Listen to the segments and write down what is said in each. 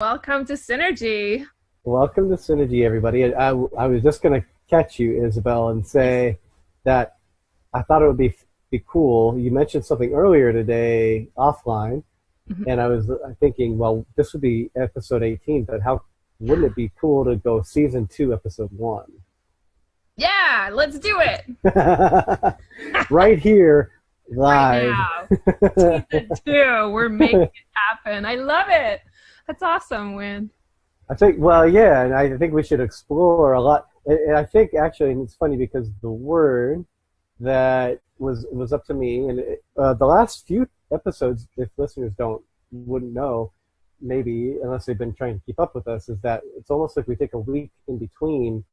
Welcome to Synergy. Welcome to Synergy, everybody. I was just going to catch you, Isabel, and say that I thought it would be cool. You mentioned something earlier today offline, Mhm. and I was thinking, well, this would be episode 18, but how wouldn't it be cool to go season 2, episode 1? Yeah, let's do it Right here, right live. now. Season 2, we're making it happen. I love it. That's awesome, Win. I think, well, yeah, and I think we should explore a lot. And I think actually, and it's funny because the word that was up to me, and the last few episodes, if listeners wouldn't know, maybe unless they've been trying to keep up with us, is that it's almost like we take a week in between.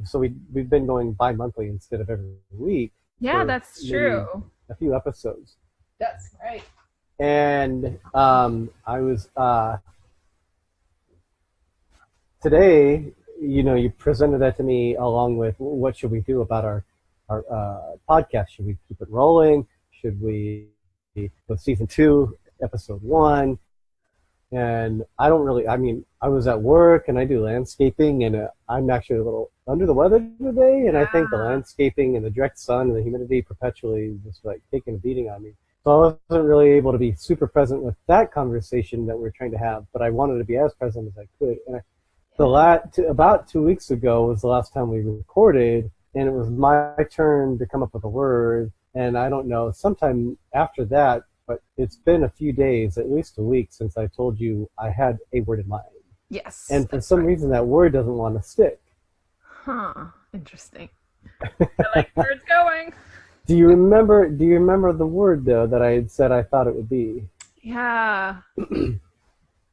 So we've been going bi-monthly instead of every week Yeah, for that's maybe true. a few episodes. That's right. And I was today, you presented that to me along with what should we do about our podcast? Should we keep it rolling? Should we go season 2, episode 1? And I don't really. I mean, I was at work and I do landscaping, and I'm actually a little under the weather today. And I think the Yeah. landscaping and the direct sun and the humidity perpetually just like taking a beating on me. So I wasn't really able to be super present with that conversation that we're trying to have, but I wanted to be as present as I could. And about 2 weeks ago was the last time we recorded, and it was my turn to come up with a word. And I don't know, sometime after that, but it's been a few days, at least a week, since I told you I had a word in mind. Yes, And for that's some right. reason, that word doesn't want to stick. Huh. Interesting. I like where it's going. Do you remember the word, though, that I had said I thought it would be? Yeah.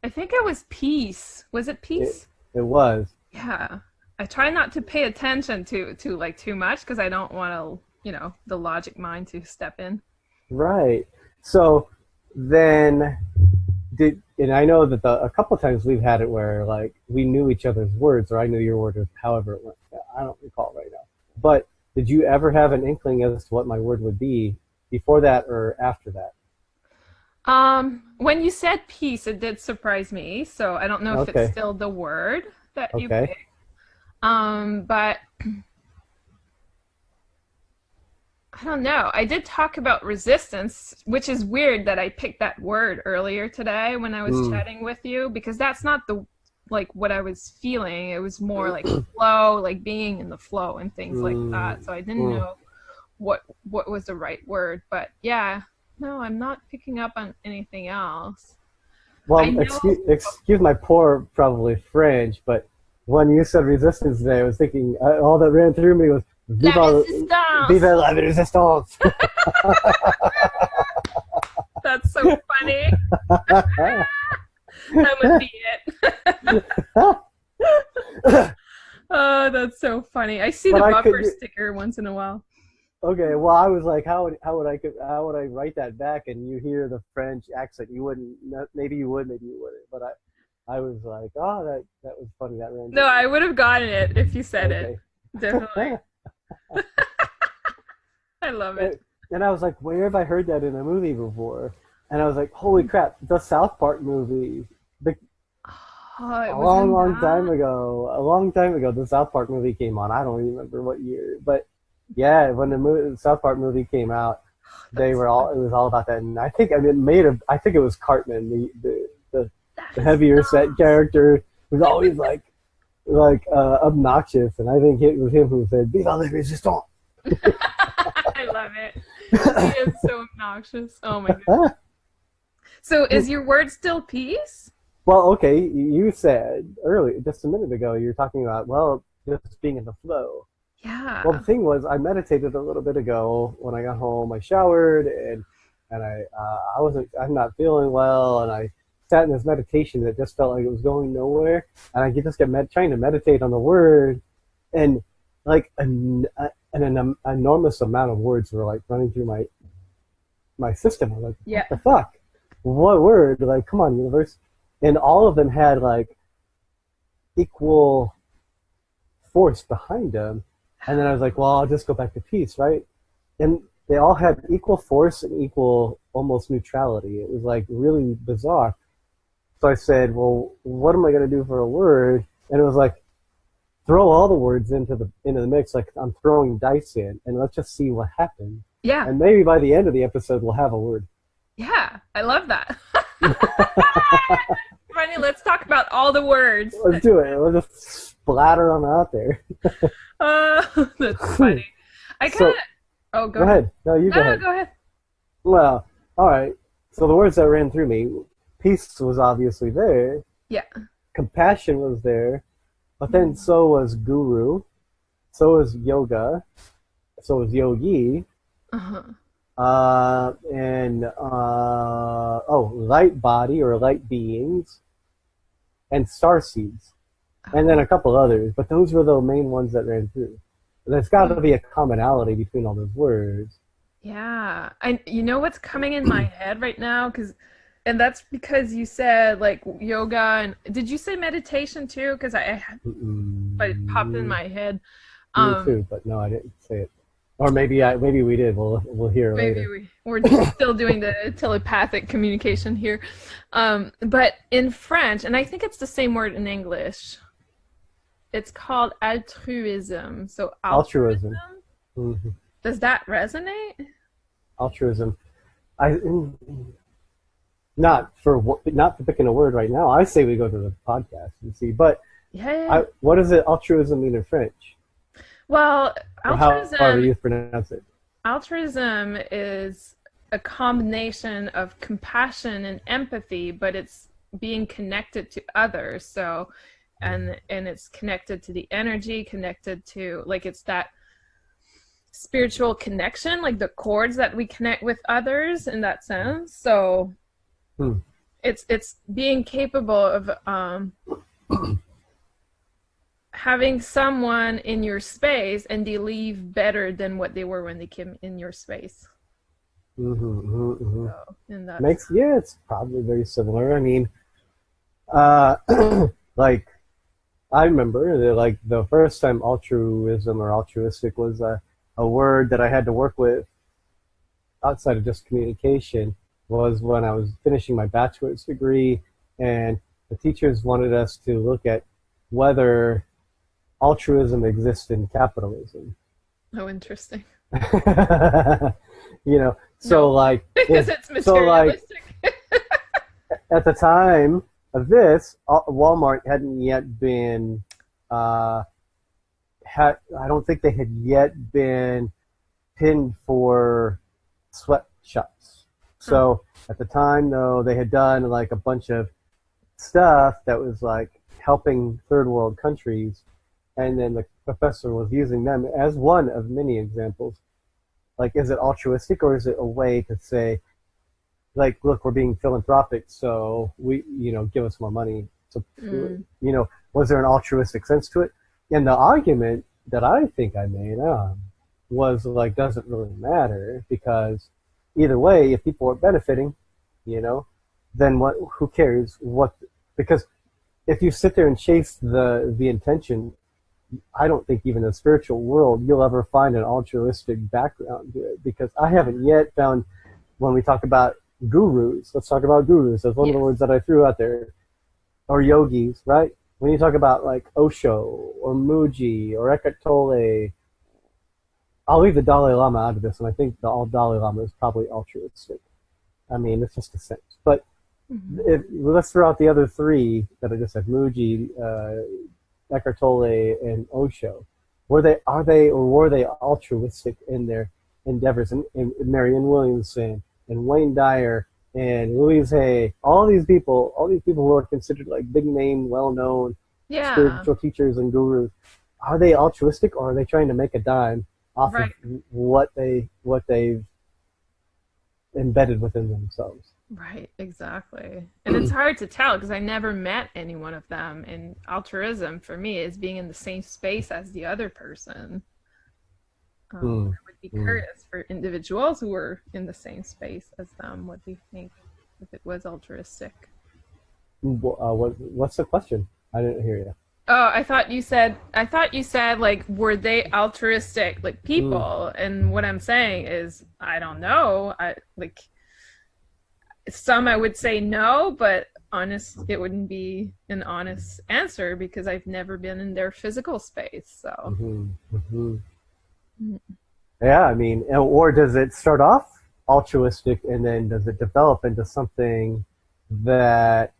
I think it was peace. Was it It, peace? it was. Yeah. I try not to pay attention to like too much because I don't want to, the logic mind to step in. Right. So then and I know that a couple of times we've had it where like we knew each other's words, or I knew your word, or however it went. I don't recall right now. But did you ever have an inkling as to what my word would be before that or after that? When you said peace, it did surprise me. So I don't know if it's Okay. still the word that you Okay. picked. But I don't know. I did talk about resistance, which is weird that I picked that word earlier today when I was Mm. chatting with you, because that's not the like what I was feeling. It was more like flow, like being in the flow and things like Mm. that. So I didn't Mm. know what was the right word. But yeah, no, I'm not picking up on anything else. I Well, know. excuse my poor, probably French, but when you said resistance today, I was thinking all that ran through me was La "Viva, resistance. viva la resistance." That's so funny. That would be it. Oh, that's so funny. I see But the I could. bumper sticker once in a while. Okay, well, I was like, how would I write that back? And you hear the French accent, you wouldn't. Maybe you would, maybe you wouldn't. But I was like, oh, that was funny. That ran No, through me. I would have gotten it if you said it. Okay. Definitely. I love it. And I was like, where have I heard that in a movie before? And I was like, holy crap, the South Park movie. The, Oh, it a was long, in long time that. ago. A long time ago, the South Park movie came on. I don't even remember what year. But yeah, when the South Park movie came out, That's it was all about that. And I think, I mean, I think it was Cartman, that the is heavier set nuts. character, who's always obnoxious. And I think it was him who said, Viva la resistance. I love it. He is so obnoxious. Oh my goodness. So is your word still peace? Well, okay, you said earlier, just a minute ago, you were talking about, well, just being in the flow. Well, the Yeah. thing was, I meditated a little bit ago when I got home. I showered and I'm not feeling well, and I sat in this meditation that just felt like it was going nowhere. And I just kept trying to meditate on the word, and like an enormous amount of words were like running through my system. I'm like, what Yeah. the fuck? What word? Like, come on, universe. And all of them had like equal force behind them. And then I was like, well, I'll just go back to peace, right? And they all had equal force and equal almost neutrality. It was like really bizarre. So I said, well, what am I going to do for a word? And it was like, throw all the words into the mix, like I'm throwing dice in, and let's just see what happens. Yeah. And maybe by the end of the episode, we'll have a word. Yeah, I love that. Funny, let's talk about all the words. Let's do it. Let's just splatter them out there. That's funny. I kind of. Oh, go ahead. No, you go ahead. No, go ahead. Well, all right. So the words that ran through me, peace was obviously there. Yeah. Compassion was there. But then so was guru. So was yoga. So was yogi. Uh-huh. Light body or light beings. And star seeds. And then a couple others. But those were the main ones that ran through. There's got to be a commonality between all those words. Yeah. You know what's coming in my head right now? And that's because you said like yoga and did you say meditation too? Because it popped in my head. Me too, but no, I didn't say it. Or maybe we did. We'll hear later. Maybe we're still doing the telepathic communication here. But in French, and I think it's the same word in English, it's called altruism. So altruism. Mm-hmm. Does that resonate? Altruism. Not for picking a word right now. I say we go to the podcast and see. But what does altruism mean in French? Well, altruism. However you pronounce it. Altruism is a combination of compassion and empathy, but it's being connected to others. So, and it's connected to the energy, connected to like it's that spiritual connection, like the cords that we connect with others in that sense. So. It's being capable of having someone in your space and they leave better than what they were when they came in your space. So, it's probably very similar. I mean, like I remember that like the first time altruism or altruistic was a word that I had to work with outside of just communication. Was when I was finishing my bachelor's degree, and the teachers wanted us to look at whether altruism exists in capitalism. Oh, interesting. Like because it's materialistic. So at the time of this, Walmart hadn't yet been. I don't think they had yet been pinned for sweatshops. So at the time, though, they had done like a bunch of stuff that was like helping third world countries, and then the professor was using them as one of many examples. Like, is it altruistic or is it a way to say, like, look, we're being philanthropic, so we, give us more money. So, was there an altruistic sense to it? And the argument that I think I made was like, doesn't really matter because either way, if people are benefiting, then what? Who cares what? Because if you sit there and chase the intention, I don't think even in the spiritual world you'll ever find an altruistic background to it. Because I haven't yet found when we talk about gurus. Let's talk about gurus. That's one of the words that I threw out there, or yogis, right? When you talk about like Osho or Muji or Eckhart Tolle. I'll leave the Dalai Lama out of this, and I think the Dalai Lama is probably altruistic. I mean, it's just a sense. But let's throw out the other three that I just said: Muji, Eckhart Tolle, and Osho. Were they altruistic in their endeavors? And Marianne Williamson and Wayne Dyer and Louise Hay, all these people who are considered like big name, well known spiritual teachers and gurus. Are they altruistic, or are they trying to make a dime off of what they've embedded within themselves? Right, exactly. And it's hard to tell because I never met any one of them. And altruism for me is being in the same space as the other person. I would be curious for individuals who were in the same space as them. What do you think if it was altruistic? What's the question? I didn't hear you. Oh, I thought you said like, were they altruistic, like people? And what I'm saying is, I don't know. Some I would say no, but honest, it wouldn't be an honest answer because I've never been in their physical space. So, Hmm. Hmm. Yeah, I mean, or does it start off altruistic and then does it develop into something that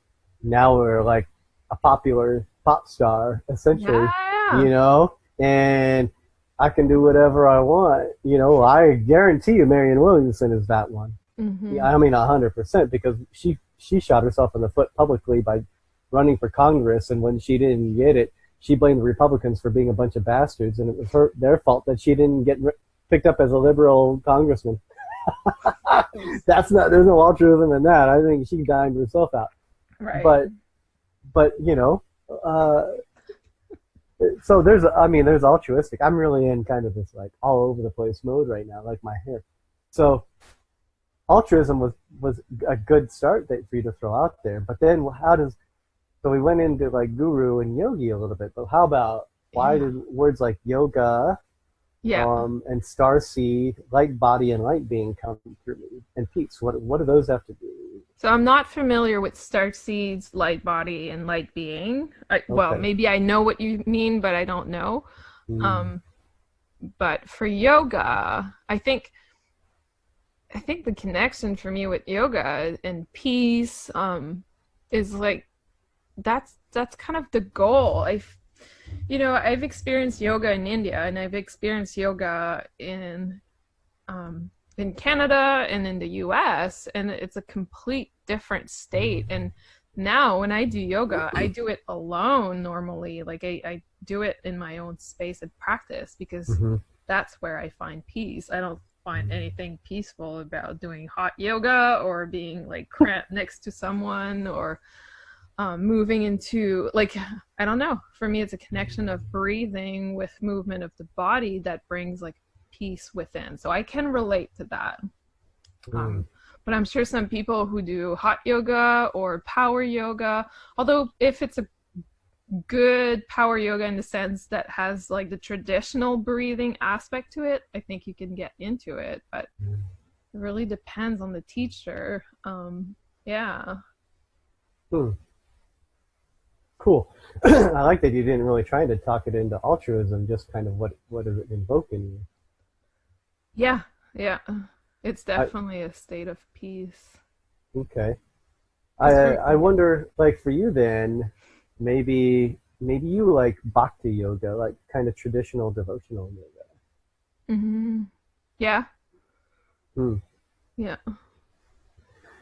now we're like a popular pop star, essentially, yeah, you know, and I can do whatever I want. You know, I guarantee you Marianne Williamson is that one. yeah. Yeah, I mean 100% because she shot herself in the foot publicly by running for Congress, and when she didn't get it, she blamed the Republicans for being a bunch of bastards, and it was their fault that she didn't get picked up as a liberal congressman. That's not there's no altruism in that. I think she dined herself out. Right. But you know, uh, so there's altruistic. I'm really in kind of this like all over the place mode right now, like my hair. So altruism was a good start for you to throw out there. But then so we went into like guru and yogi a little bit, but how about why did words like yoga Yeah. and starseed, light body and light being come through me, and peace? What do those have to do? So I'm not familiar with starseeds, light body, and light being. Well, Okay. maybe I know what you mean, but I don't know. Mm. Um, but for yoga, I think the connection for me with yoga and peace is like that's kind of the goal. I've experienced yoga in India and I've experienced yoga in Canada and in the US, and it's a complete different state. And now when I do yoga, I do it alone normally. Like I do it in my own space and practice because Mm-hmm. that's where I find peace. I don't find anything peaceful about doing hot yoga or being like cramped next to someone or moving into like I don't know. For me, it's a connection of breathing with movement of the body that brings like peace within. So I can relate to that. Mm. But I'm sure some people who do hot yoga or power yoga, although if it's a good power yoga in the sense that has like the traditional breathing aspect to it, I think you can get into it. But Mm. it really depends on the teacher. Yeah. Hmm. Cool. I like that you didn't really try to talk it into altruism, just kind of what does it invoke in you? Yeah. Yeah. It's I, definitely a state of peace. okay. Because I wonder, like for you then, maybe you like bhakti yoga, like kind of traditional devotional yoga. hmm Yeah. Hmm. Yeah.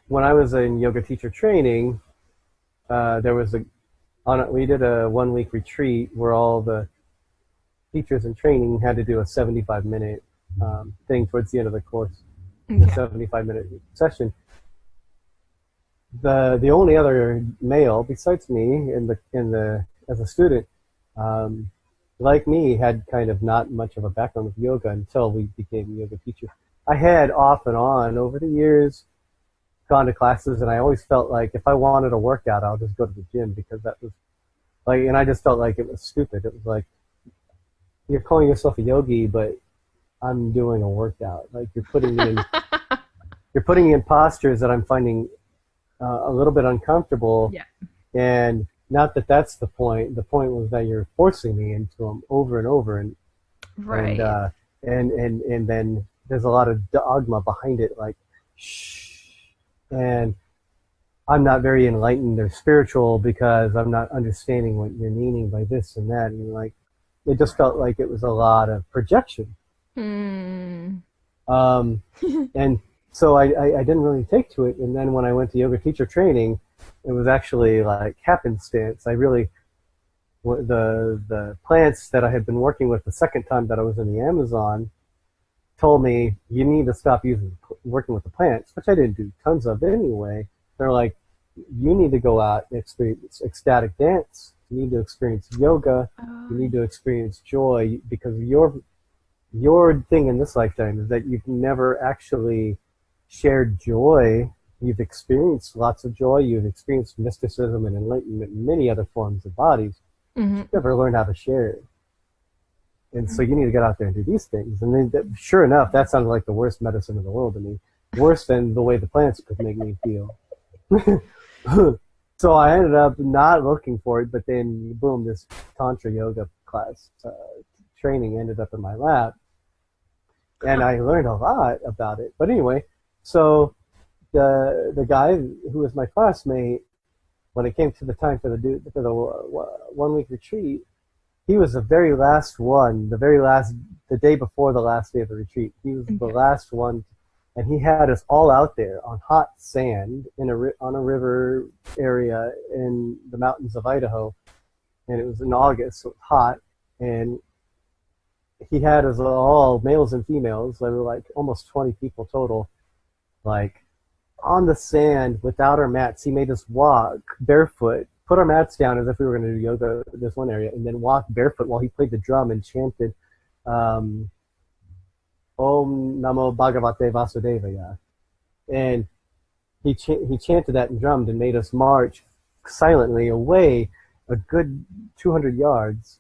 When I was in yoga teacher training, there was we did a 1 week retreat where all the teachers in training had to do a 75-minute thing towards the end of the course, a Okay. 75-minute session. The only other male besides me in the as a student, um, like me, had kind of not much of a background with yoga until we became yoga teachers. I had off and on over the years gone to classes, and I always felt like if I wanted a workout, I'll just go to the gym because that was like, and I just felt like it was stupid. It was like you're calling yourself a yogi, but I'm doing a workout. Like you're putting me in postures that I'm finding a little bit uncomfortable, Yeah. and not that that's the point. The point was that you're forcing me into them over and over, and Right. and then there's a lot of dogma behind it, like shh, and I'm not very enlightened or spiritual because I'm not understanding what you're meaning by this and that, and like it just felt like it was a lot of projection. Hmm. And so I didn't really take to it. And then when I went to yoga teacher training, it was actually like happenstance. I really, the plants that I had been working with the second time that I was in the Amazon told me, you need to stop working with the plants, which I didn't do tons of anyway. They're like, you need to go out and experience ecstatic dance. You need to experience yoga. You Oh, need to experience joy because your thing in this lifetime is that you've never actually shared joy. You've experienced lots of joy. You've experienced mysticism and enlightenment in many other forms of bodies. hmm You've never learned how to share it. And so you need to get out there and do these things. And then, sure enough, that sounded like the worst medicine in the world to me. Worse than the way the plants could make me feel. So I ended up not looking for it, but then boom, this Tantra yoga class training ended up in my lap, and I learned a lot about it. But anyway, so the guy who was my classmate, when it came to the time for the 1 week retreat, he was the very last one, the day before the last day of the retreat. He was the last one, and he had us all out there on hot sand on a river area in the mountains of Idaho, and it was in August, so it was hot, and he had us all, males and females, there were like almost 20 people total, like on the sand without our mats. He made us walk barefoot, put our mats down as if we were going to do yoga in this one area, and then walk barefoot while he played the drum and chanted Om Namo Bhagavate Vasudevaya. And he chanted that and drummed and made us march silently away a good 200 yards,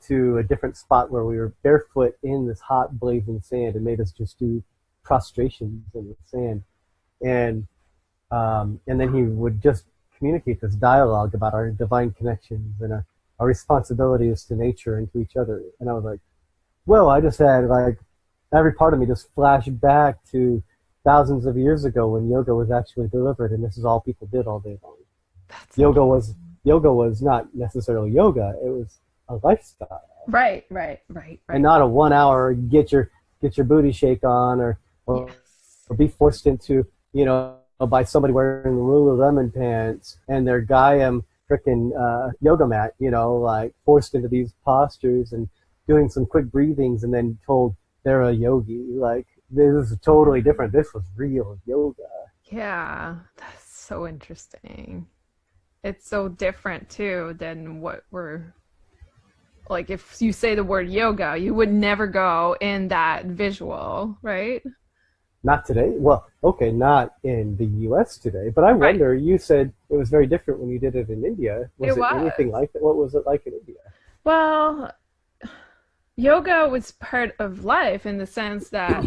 to a different spot where we were barefoot in this hot blazing sand, and made us just do prostrations in the sand. And then he would just communicate this dialogue about our divine connections and our responsibilities to nature and to each other. And I was like, well, I just had like every part of me just flashed back to thousands of years ago when yoga was actually delivered, and this is all people did all day long. Yoga was not necessarily yoga; it was a lifestyle. Right. And not a 1 hour get your booty shake on, or be forced into by somebody wearing Lululemon pants and their Gaiam frickin' yoga mat, like forced into these postures and doing some quick breathings and then told they're a yogi. Like, this is totally different. This was real yoga. Yeah, that's so interesting. It's so different too than what we're like. If you say the word yoga, you would never go in that visual, right? Not today. Well, okay, not in the U.S. today. But I wonder, you said it was very different when you did it in India. Was it anything like that? What was it like in India? Well, yoga was part of life in the sense that,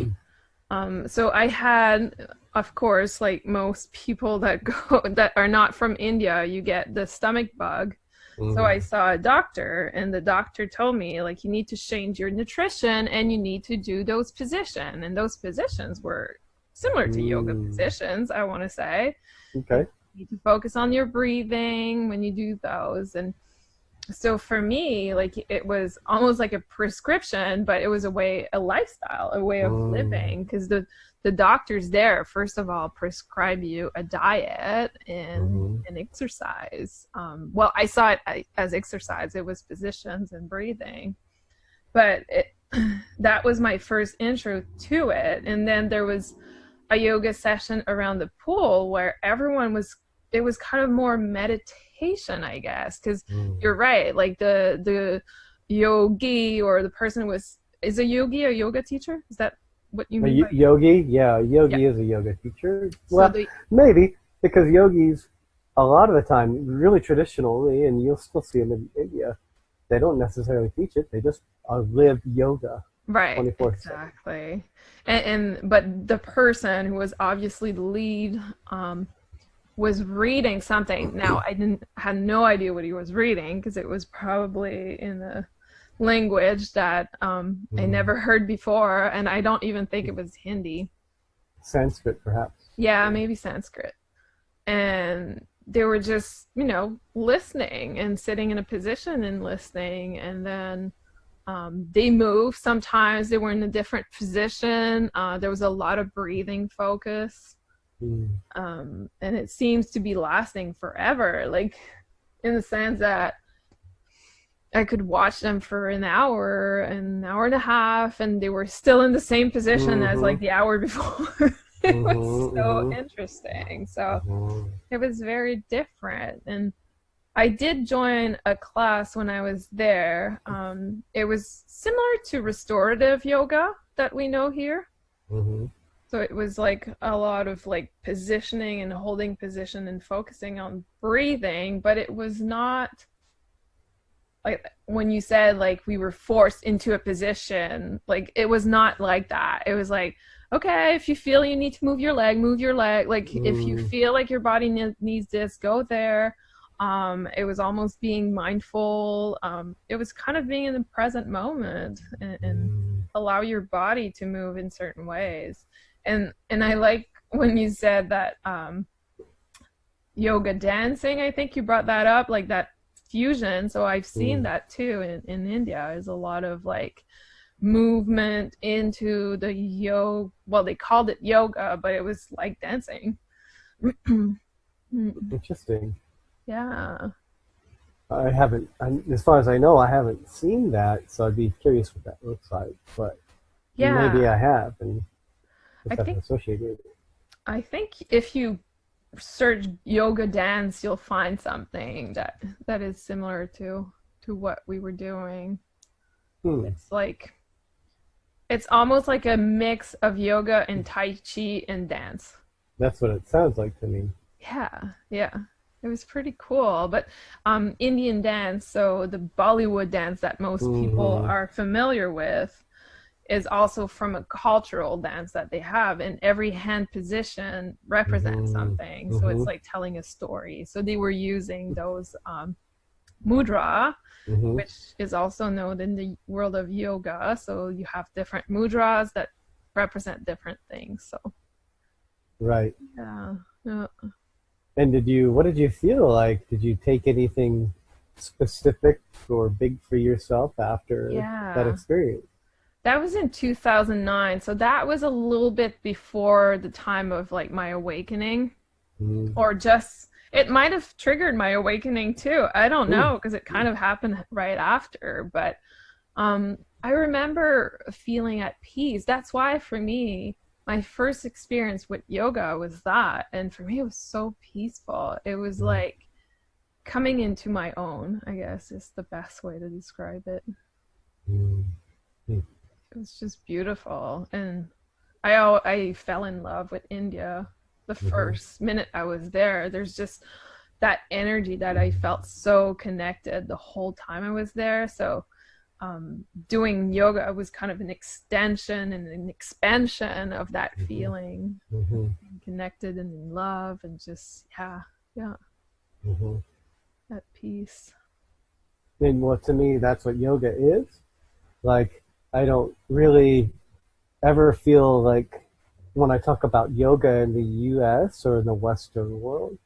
so I had, of course, like most people that are not from India, you get the stomach bug. Mm-hmm. So I saw a doctor, and the doctor told me, like, you need to change your nutrition and you need to do those positions. And those positions were similar to yoga positions, I want to say. Okay. You need to focus on your breathing when you do those. And so for me, like, it was almost like a prescription, but it was a lifestyle, a way of living, because the doctors there, first of all, prescribe you a diet and exercise. Well, I saw it as exercise. It was positions and breathing. But that was my first intro to it. And then there was a yoga session around the pool where it was kind of more meditation, I guess, because you're right. Like the yogi, or the person is a yogi a yoga teacher? Is that what you mean? Yogi? Yeah, yogi is a yoga teacher. Well, maybe, because yogis, a lot of the time, really traditionally, and you'll still see them in India, they don't necessarily teach it. They just live yoga. Right, 24/7. Exactly. But the person who was obviously the lead was reading something. Now, I had no idea what he was reading, because it was probably in a language that I never heard before, and I don't even think it was Hindi. Sanskrit, perhaps. Yeah, maybe Sanskrit. And they were just, listening and sitting in a position and listening, and then they moved. Sometimes they were in a different position. There was a lot of breathing focus. And it seems to be lasting forever, like, in the sense that I could watch them for an hour and a half, and they were still in the same position as like the hour before. It was so interesting. So it was very different. And I did join a class when I was there. It was similar to restorative yoga that we know here. So it was like a lot of like positioning and holding position and focusing on breathing, but it was not like when you said like we were forced into a position, like it was not like that. It was like, okay, if you feel you need to move your leg. Like if you Mm, feel like your body needs this, go there. It was almost being mindful. It was kind of being in the present moment, and mm, allow your body to move in certain ways. And I like when you said that yoga dancing. I think you brought that up, like that fusion. So I've seen mm. that too in India. Is a lot of like movement into the yoga. Well, they called it yoga, but it was like dancing. Interesting. Yeah. I haven't, as far as I know, I haven't seen that, so I'd be curious what that looks like. But maybe Yeah. I have, and I just haven't think associated it. I think if you search yoga dance, you'll find something that is similar to what we were doing. Hmm. It's like it's almost like a mix of yoga and tai chi and dance. That's what it sounds like to me. Yeah, yeah. It was pretty cool. But Indian dance, so the Bollywood dance that most people Hmm. are familiar with, is also from a cultural dance that they have, and every hand position represents Hmm. something. So Hmm. it's like telling a story. So they were using those mudra, Hmm. which is also known in the world of yoga. So you have different mudras that represent different things. So Right. yeah, yeah, And what did you feel like? Did you take anything specific or big for yourself after that yeah. experience? That was in 2009. So that was a little bit before the time of like my awakening, Mm. or just it might have triggered my awakening too. I don't Mm. know because it kind of happened right after, but I remember feeling at peace. That's why for me, my first experience with yoga was that, and for me it was so peaceful. It was Mm. like coming into my own, I guess is the best way to describe it. Mm. Mm. It was just beautiful, and I fell in love with India the Mhm. first minute I was there. There's just that energy that I felt so connected the whole time I was there. So doing yoga was kind of an extension and an expansion of that Mhm. feeling of Mhm. being connected and in love, and just yeah, yeah, Mhm. at peace. And what to me, that's what yoga is. Like, I don't really ever feel like when I talk about yoga in the US or in the Western world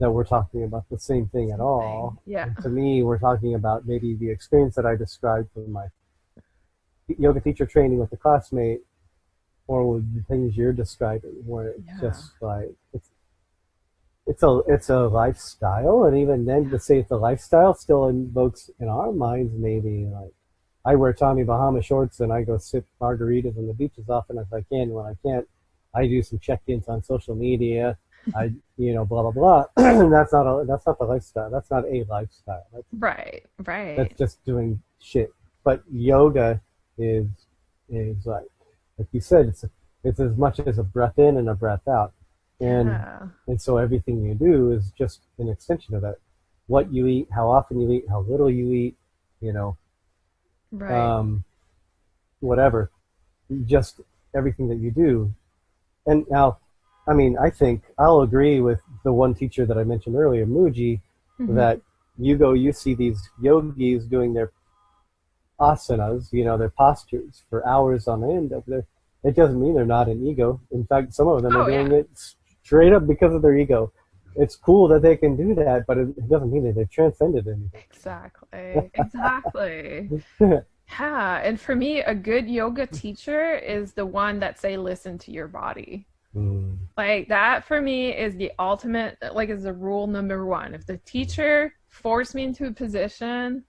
that we're talking about the same thing at Same thing. all. Yeah. And to me, we're talking about maybe the experience that I described from my yoga teacher training with a classmate, or with the things you're describing, where it's Yeah. just like it's a lifestyle, and even then to say it's a lifestyle still invokes in our minds maybe like I wear Tommy Bahama shorts and I go sip margaritas on the beach as often as I can. When I can't, I do some check-ins on social media. I blah blah blah. That's not the lifestyle. That's not a lifestyle. Right. That's Right. just doing shit. But yoga is is like you said, it's as much as a breath in and a breath out, and Yeah. and so everything you do is just an extension of that. What you eat, how often you eat, how little you eat, you know, Right. um, whatever, just everything that you do. And now, I mean, I think I'll agree with the one teacher that I mentioned earlier, Muji, Hmm. that you see these yogis doing their asanas, their postures for hours on end up there. It doesn't mean they're not an ego. In fact, some of them are Oh yeah. doing it straight up because of their ego. It's cool that they can do that, but it doesn't mean that they've transcended anything. Exactly. Exactly. Yeah, and for me, a good yoga teacher is the one that say listen to your body. Mm, Like that for me is the ultimate, like is the rule number one. If the teacher forced me into a position,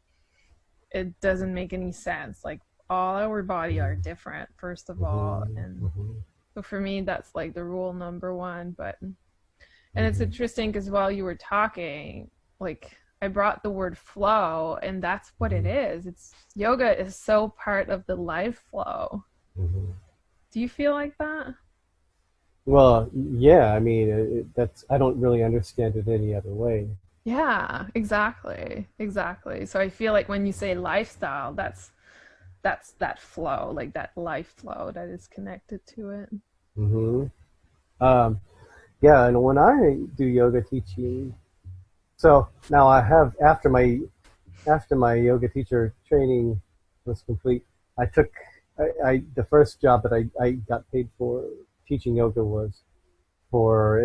it doesn't make any sense. Like all our body are different, first of all. mhm, And mhm, so for me, that's like the rule number one. But and it's mhm, interesting because while you were talking, like I brought the word flow, and that's what it mhm, is. It's yoga is so part of the life flow. mhm. Do you feel like that? Well, yeah, I mean, that's I don't really understand it any other way. Yeah, exactly. Exactly. So I feel like when you say lifestyle, that's that flow, like that life flow that is connected to it. hmm Um, yeah, and when I do yoga teaching, so now I have after my yoga teacher training was complete, I took the first job that I got paid for teaching yoga was for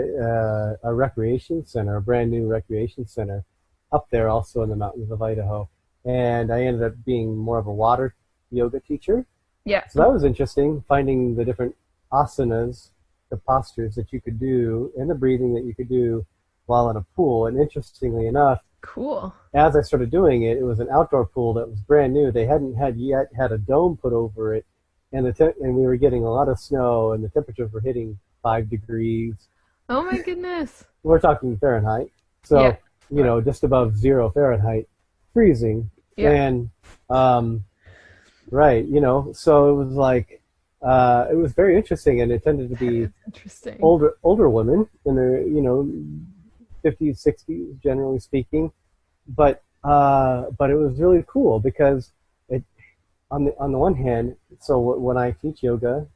a recreation center, a brand new recreation center up there also in the mountains of Idaho. And I ended up being more of a water yoga teacher. Yeah. So that was interesting, finding the different asanas, the postures that you could do, and the breathing that you could do while in a pool. And interestingly enough, Cool. as I started doing it, it was an outdoor pool that was brand new. They hadn't yet had a dome put over it, and and we were getting a lot of snow, and the temperatures were hitting 5 degrees. Oh my goodness. We're talking Fahrenheit, Yeah. so just above 0 Fahrenheit, freezing. Yeah. And right, so it was like it was very interesting, and it tended to That be is interesting. older women in their 50s, 60s, generally speaking. But it was really cool because it on the one hand, so when I teach yoga,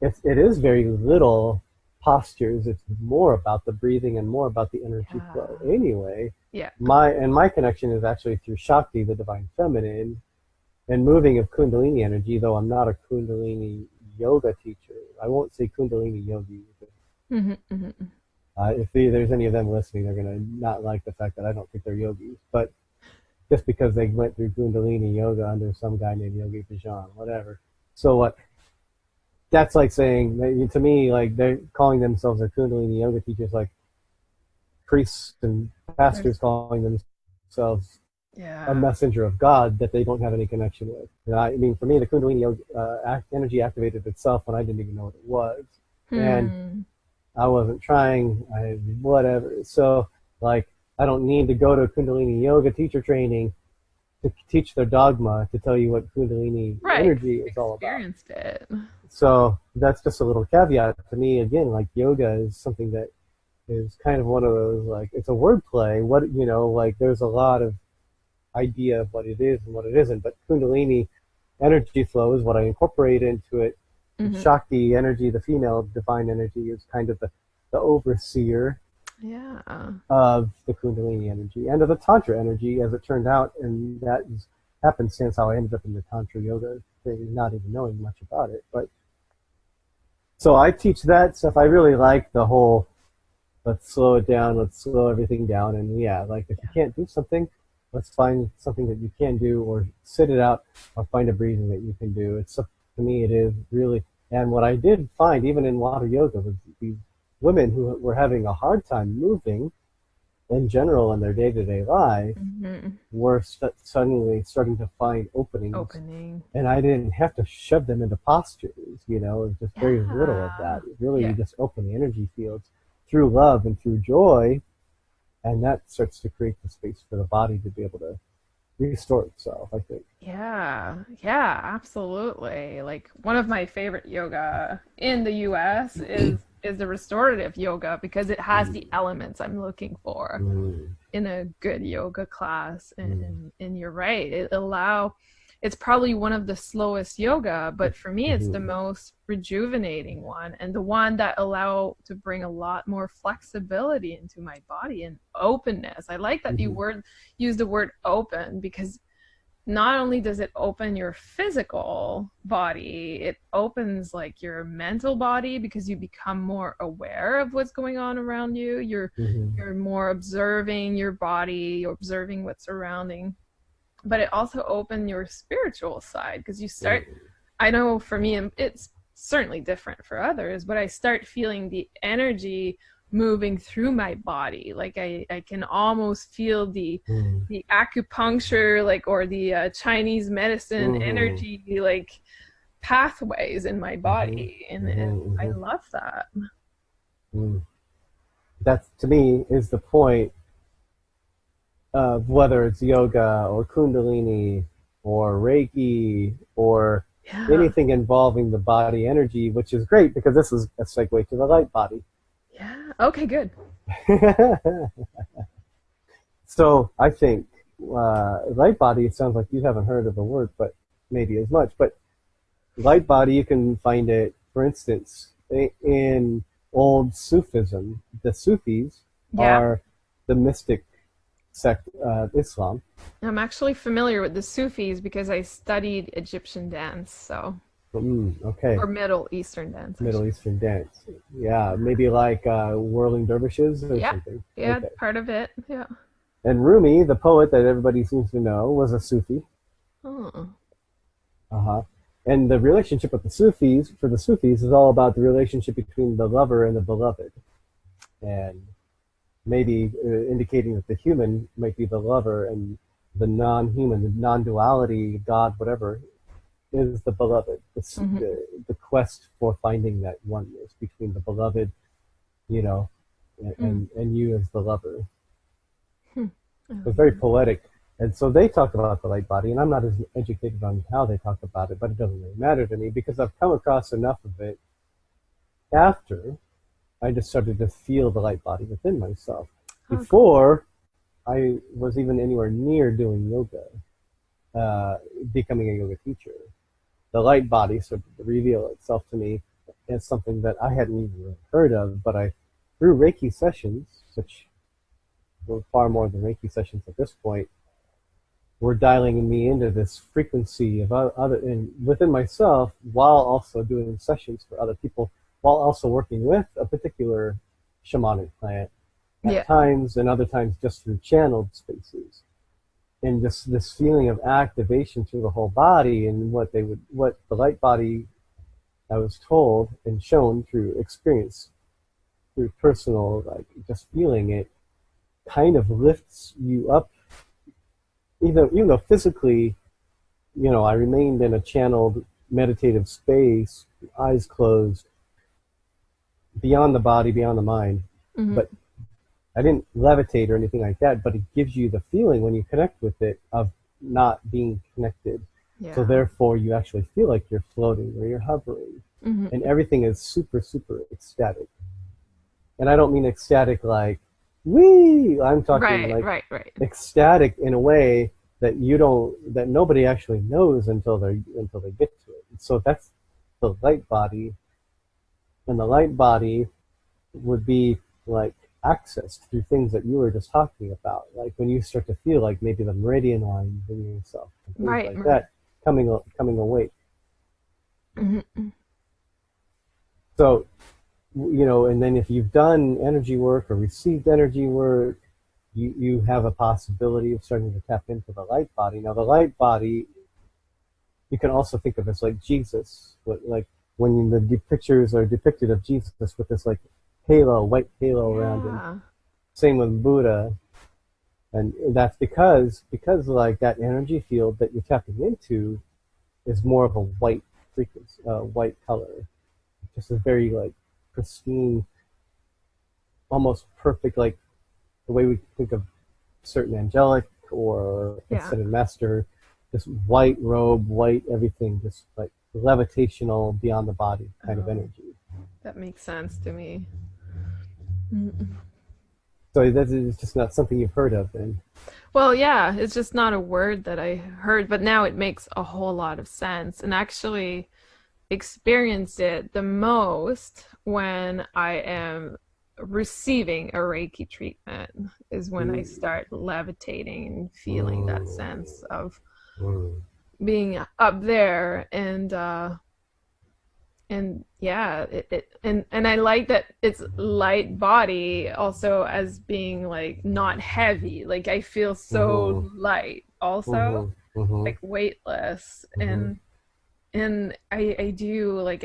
it is very little postures. It's more about the breathing and more about the energy flow. Yeah. Anyway, Yeah. my connection is actually through Shakti, the divine feminine, and moving of Kundalini energy. Though I'm not a Kundalini yoga teacher, I won't say Kundalini yogi. Hmm. Hmm. If there's any of them listening, they're gonna not like the fact that I don't think they're yogis. But just because they went through Kundalini yoga under some guy named Yogi Bhajan, whatever. So what? That's like saying to me, like they're calling themselves a Kundalini yoga teachers, like priests and pastors calling themselves a Yeah. messenger of God that they don't have any connection with. And I mean, for me, the Kundalini yoga, energy activated itself when I didn't even know what it was, and Hmm. I wasn't trying. Whatever. So like, I don't need to go to Kundalini yoga teacher training to teach their dogma to tell you what Kundalini Right. 'Cause energy you've is all about. experienced it. So that's just a little caveat to me. Again, like yoga is something that is kind of one of those, like, it's a wordplay. Like there's a lot of idea of what it is and what it isn't. But Kundalini energy flow is what I incorporate into it. Hmm. Shakti energy, the female divine energy, is kind of the overseer Yeah. of the Kundalini energy and of the Tantra energy, as it turned out. And that is happenstance how I ended up in the Tantra yoga thing, not even knowing much about it. But so I teach that stuff. I really like the whole let's slow it down, let's slow everything down. And yeah, like if you can't do something, let's find something that you can do, or sit it out, or find a breathing that you can do. To me, it is really. And what I did find, even in water yoga, was these women who were having a hard time moving in general in their day-to-day life Hmm. were suddenly starting to find openings, Opening. and I didn't have to shove them into postures. It was just very little of Yeah. that. Really, you Yeah. just open the energy fields through love and through joy, and that starts to create the space for the body to be able to restore itself, I think. Yeah, yeah, absolutely. Like one of my favorite yoga in the US is the restorative yoga because it has the elements I'm looking for Mm, in a good yoga class. mm, And you're right. It's probably one of the slowest yoga, but for me it's the mhm, most rejuvenating one and the one that allow to bring a lot more flexibility into my body and openness. I like that mhm, use the word open because not only does it open your physical body, it opens like your mental body because you become more aware of what's going on around you. mhm, You're more observing your body, you're observing what's surrounding. But it also opens your spiritual side because you start, mm, I know for me it's certainly different for others, but I start feeling the energy moving through my body. Like I can almost feel mm, the acupuncture like or the Chinese medicine mhm, energy like pathways in my mhm, body, and mhm, I mhm, love that. mm. That, to me, is the point of whether it's yoga or Kundalini or Reiki or Yeah. anything involving the body energy, which is great because this is a segue to the light body. Yeah. Okay, good. So I think light body, it sounds like you haven't heard of the word, but maybe as much. But light body, you can find it, for instance, in old Sufism, the Sufis Yeah. are the mystic sect of Islam. I'm actually familiar with the Sufis because I studied Egyptian dance, so Okay, or Middle Eastern dance, I Middle should. Eastern dance. Yeah, maybe like whirling dervishes or Yeah. something. Yeah, Okay. part of it. Yeah. And Rumi, the poet that everybody seems to know, was a Sufi. Oh. Uh-huh. And the relationship with the Sufis, for the Sufis, is all about the relationship between the lover and the beloved. And maybe indicating that the human might be the lover and the non-human, the non-duality, God, whatever, is the beloved. Hmm. The quest for finding that oneness between the beloved, you know, Mm. and you as the lover. Hmm. Oh, It's very yeah. poetic. And so they talk about the light body, and I'm not as educated on how they talk about it, but it doesn't really matter to me because I've come across enough of it after I just started to feel the light body within myself. Oh, cool. Before I was even anywhere near doing yoga, becoming a yoga teacher, the light body started to reveal itself to me as something that I hadn't even really heard of, but I, through Reiki sessions, which were far more than Reiki sessions at this point, were dialing me into this frequency of other, and within myself, while also doing sessions for other people, while also working with a particular shamanic plant at Yeah. times, and other times just through channeled spaces. And just this feeling of activation through the whole body, and what the light body, I was told and shown through experience, through personal, like just feeling it, kind of lifts you up, even though physically, I remained in a channeled meditative space, eyes closed, beyond the body, beyond the mind. Hmm. But I didn't levitate or anything like that, but it gives you the feeling when you connect with it of not being connected. So Yeah. therefore you actually feel like you're floating or you're hovering. And Hmm. everything is super, super ecstatic. And I don't mean ecstatic like, wee! I'm talking Right, like right, right. ecstatic in a way that nobody actually knows until they get to it. So that's the light body, and the light body would be like accessed through things that you were just talking about, like when you start to feel like maybe the meridian lines in yourself and things Right, like right. that coming awake. Hmm. So and then if you've done energy work or received energy work, you have a possibility of starting to tap into the light body. Now the light body you can also think of as like Jesus, like when the pictures are depicted of Jesus with this like halo, white halo around him. Yeah. Same with Buddha, and that's because like that energy field that you're tapping into is more of a white frequency, white color, just a very like pristine, almost perfect, like the way we think of certain angelic or Yeah. ascended master, just white robe, white everything, just like levitational beyond the body kind of Oh, energy. that makes sense to me. Mm. So that is just not something you've heard of, then. Well, yeah, it's just not a word that I heard, but now it makes a whole lot of sense. And actually experience it the most when I am receiving a Reiki treatment is when I Mm, start levitating and feeling that mm, sense of mm, being up there and yeah and I like that it's light body also as being like not heavy, like I feel so mhm, light also, mhm, mhm, like weightless mhm, and I do like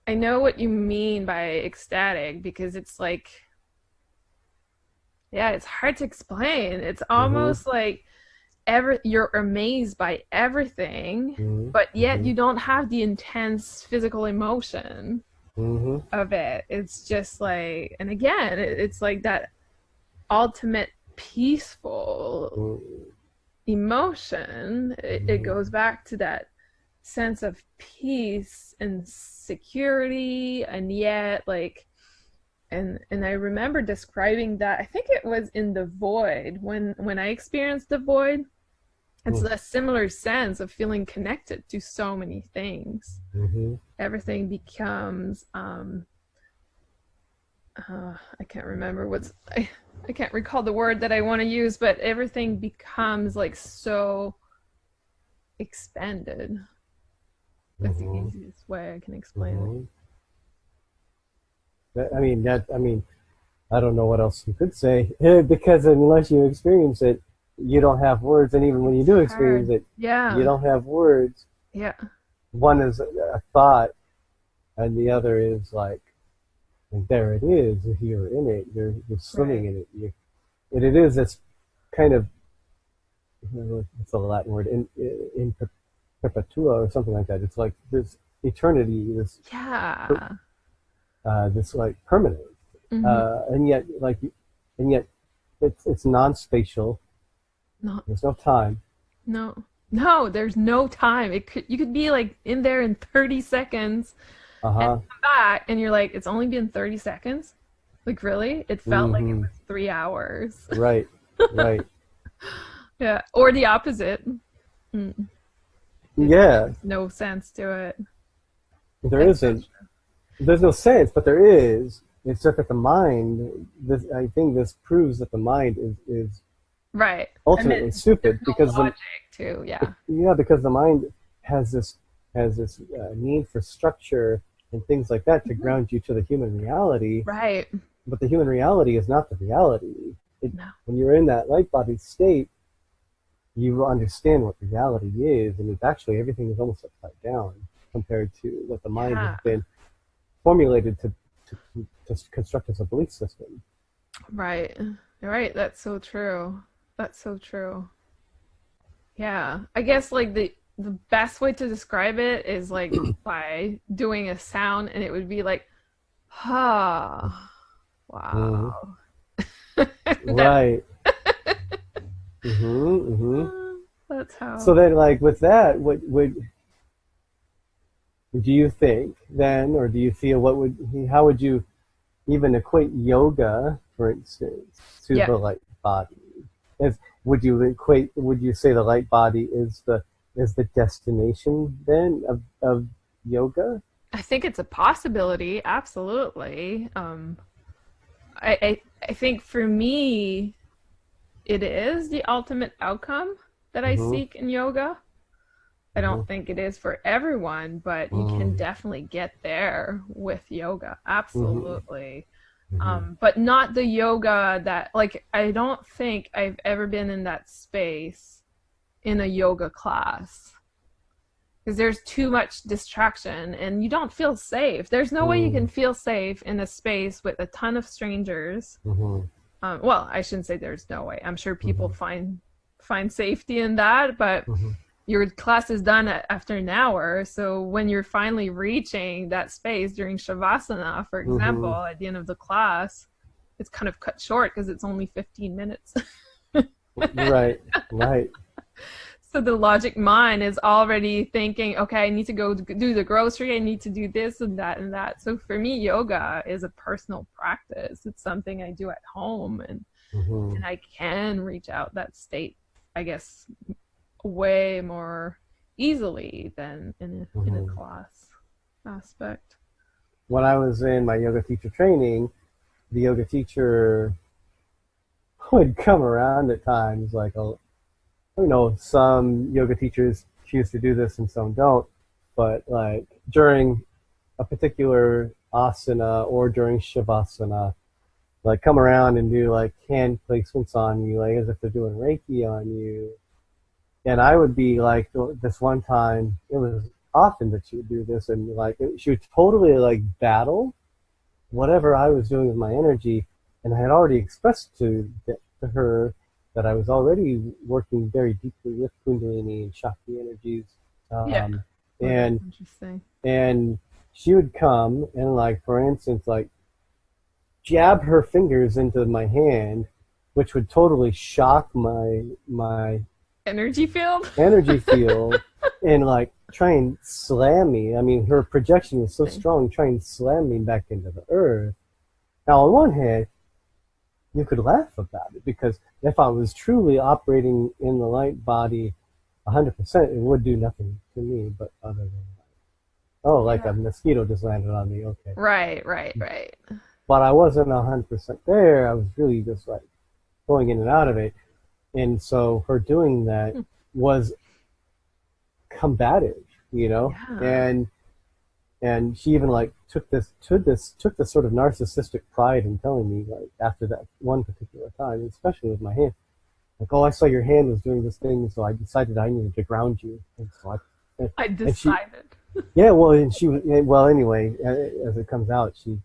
I know what you mean by ecstatic because it's like yeah it's hard to explain, it's mhm, almost like you're amazed by everything mhm, but yet mhm, you don't have the intense physical emotion mhm, of it. It's just like, and again, it's like that ultimate peaceful emotion. It mhm, goes back to that sense of peace and security, and yet, like, and I remember describing that. I think it was in the void when I experienced the void. It's a similar sense of feeling connected to so many things. Mm-hmm. Everything becomes I can't remember I can't recall the word that I want to use, but everything becomes like so expanded. That's the Mm-hmm. easiest way I can explain it. Mm-hmm. I mean, I don't know what else you could say because unless you experience it, you don't have words, and even when you It's do experience hard. it, you Yeah. don't have words. Yeah. One is a thought, and the other is like there it is. You're in it. You're swimming Right. in it. And it is this kind of it's a Latin word in perpetua or something like that. It's like this eternity, Yeah. this like permanent, Mm-hmm. and yet and yet it's non-spatial. No, There's no time. no, no. There's no time. You could be like in there in 30 seconds Uh and huh. come back, and you're like, it's only been 30 seconds. Like really? It felt like it Mm-hmm. was 3 hours. Right. Right. Yeah. Or the opposite. Mm. It Yeah. makes no sense to it. There That's so isn't. There's no sense, but there is. It's just that the mind. This I think this proves that the mind is right. I ultimately mean, there's stupid no because logic too. Yeah. because the mind has this need for structure and things like that to Mhm. ground you to the human reality. Right. But the human reality is not the reality. No. When you're in that light body state, you understand what reality is, and it's actually everything is almost upside down compared to what the mind has Yeah. been formulated to construct as a belief system. Right. Right. That's so true. That's so true. Yeah. I guess like the best way to describe it is like by doing a sound and it would be like ah Mhm. wow. That Right. Mm-hmm, mm-hmm. that's So how then, like with that, what would do you think then, or do you feel how would you even equate yoga, for instance, to yeah. the light body? If would you say the light body is the destination then of yoga? I think it's a possibility, absolutely. I think for me it is the ultimate outcome that I Mm-hmm, seek in yoga. I mm-hmm, don't think it is for everyone, but you can definitely get there with yoga. mm-hmm, Absolutely. mm-hmm, But not the yoga that, like, I don't think I've ever been in that space in a yoga class because there's too much distraction and you don't feel safe. There's no way you can feel safe in a space with a ton of strangers. mm-hmm, Well, I shouldn't say there's no way. I'm sure people mm-hmm, find safety in that, but mm-hmm, your class is done after an hour. So when you're finally reaching that space during Shavasana, for example, mm-hmm. at the end of the class, it's kind of cut short because it's only 15 minutes. Right, right. So the logic mind is already thinking, okay, I need to go do the grocery. I need to do this and that and that. So for me, yoga is a personal practice. It's something I do at home Mm-hmm, and I can reach out that state, I guess, way more easily than in a mm-hmm. class aspect. When I was in my yoga teacher training, the yoga teacher would come around at times like some yoga teachers choose to do this and some don't, but like during a particular asana or during shavasana, like come around and do like hand placements on you, like as if they're doing Reiki on you. And I would be like, this one time, it was often that she would do this, and like she would totally like battle whatever I was doing with my energy, and I had already expressed to her that I was already working very deeply with Kundalini and Shakti energies, Yeah. um, Oh, that's and interesting. and she would come and like for instance like jab her fingers into my hand, which would totally shock my Energy field? energy field and like try and slam me. I mean, her projection was so Interesting. strong, try and slam me back into the earth. Now, on one hand, you could laugh about it because if I was truly operating in the light body 100%, it would do nothing to me, but other than oh, like Yeah. a mosquito just landed on me. Okay, Right, right, right. but I wasn't 100% there. I was really just like going in and out of it, and so her doing that Hmm. was combative, you know, Yeah. and she even like took this sort of narcissistic pride in telling me like after that one particular time, especially with my hand, like, oh, I saw your hand was doing this thing, so I decided I needed to ground you, and so I I and she decided. yeah, well, and she was well anyway, as it comes out, she's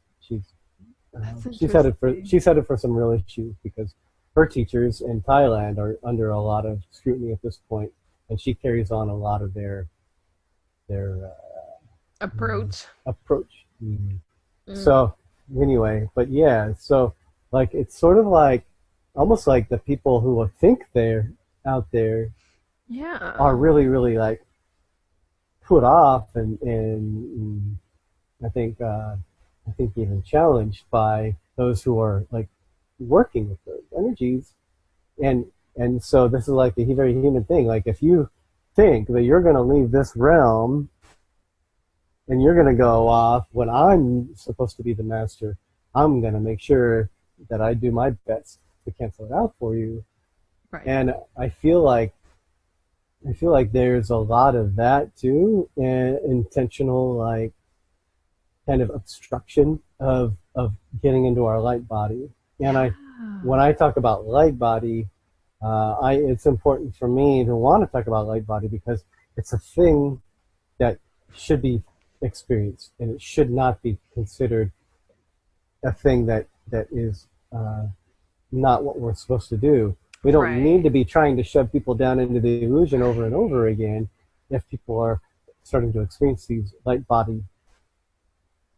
That's interesting. she's headed for some real issues because her teachers in Thailand are under a lot of scrutiny at this point, and she carries on a lot of their Approach. approach. Mm. So anyway, but yeah, so like it's sort of like almost like the people who think they're out there are Yeah. really like put off and I think I think even challenged by those who are like working with those energies and and so this is like a very human thing. Like if you think that you're going to leave this realm and you're going to go off when I'm supposed to be the master, I'm going to make sure that I do my best to cancel it out for you. Right. And I feel like there's a lot of that too, and intentional like kind of obstruction of getting into our light body. And I Yeah. when I talk about light body, I it's important for me to want to talk about light body because it's a thing that should be experienced, and it should not be considered a thing that is not what we're supposed to do. We don't need Right. to be trying to shove people down into the illusion over and Right. over again if people are starting to experience these light body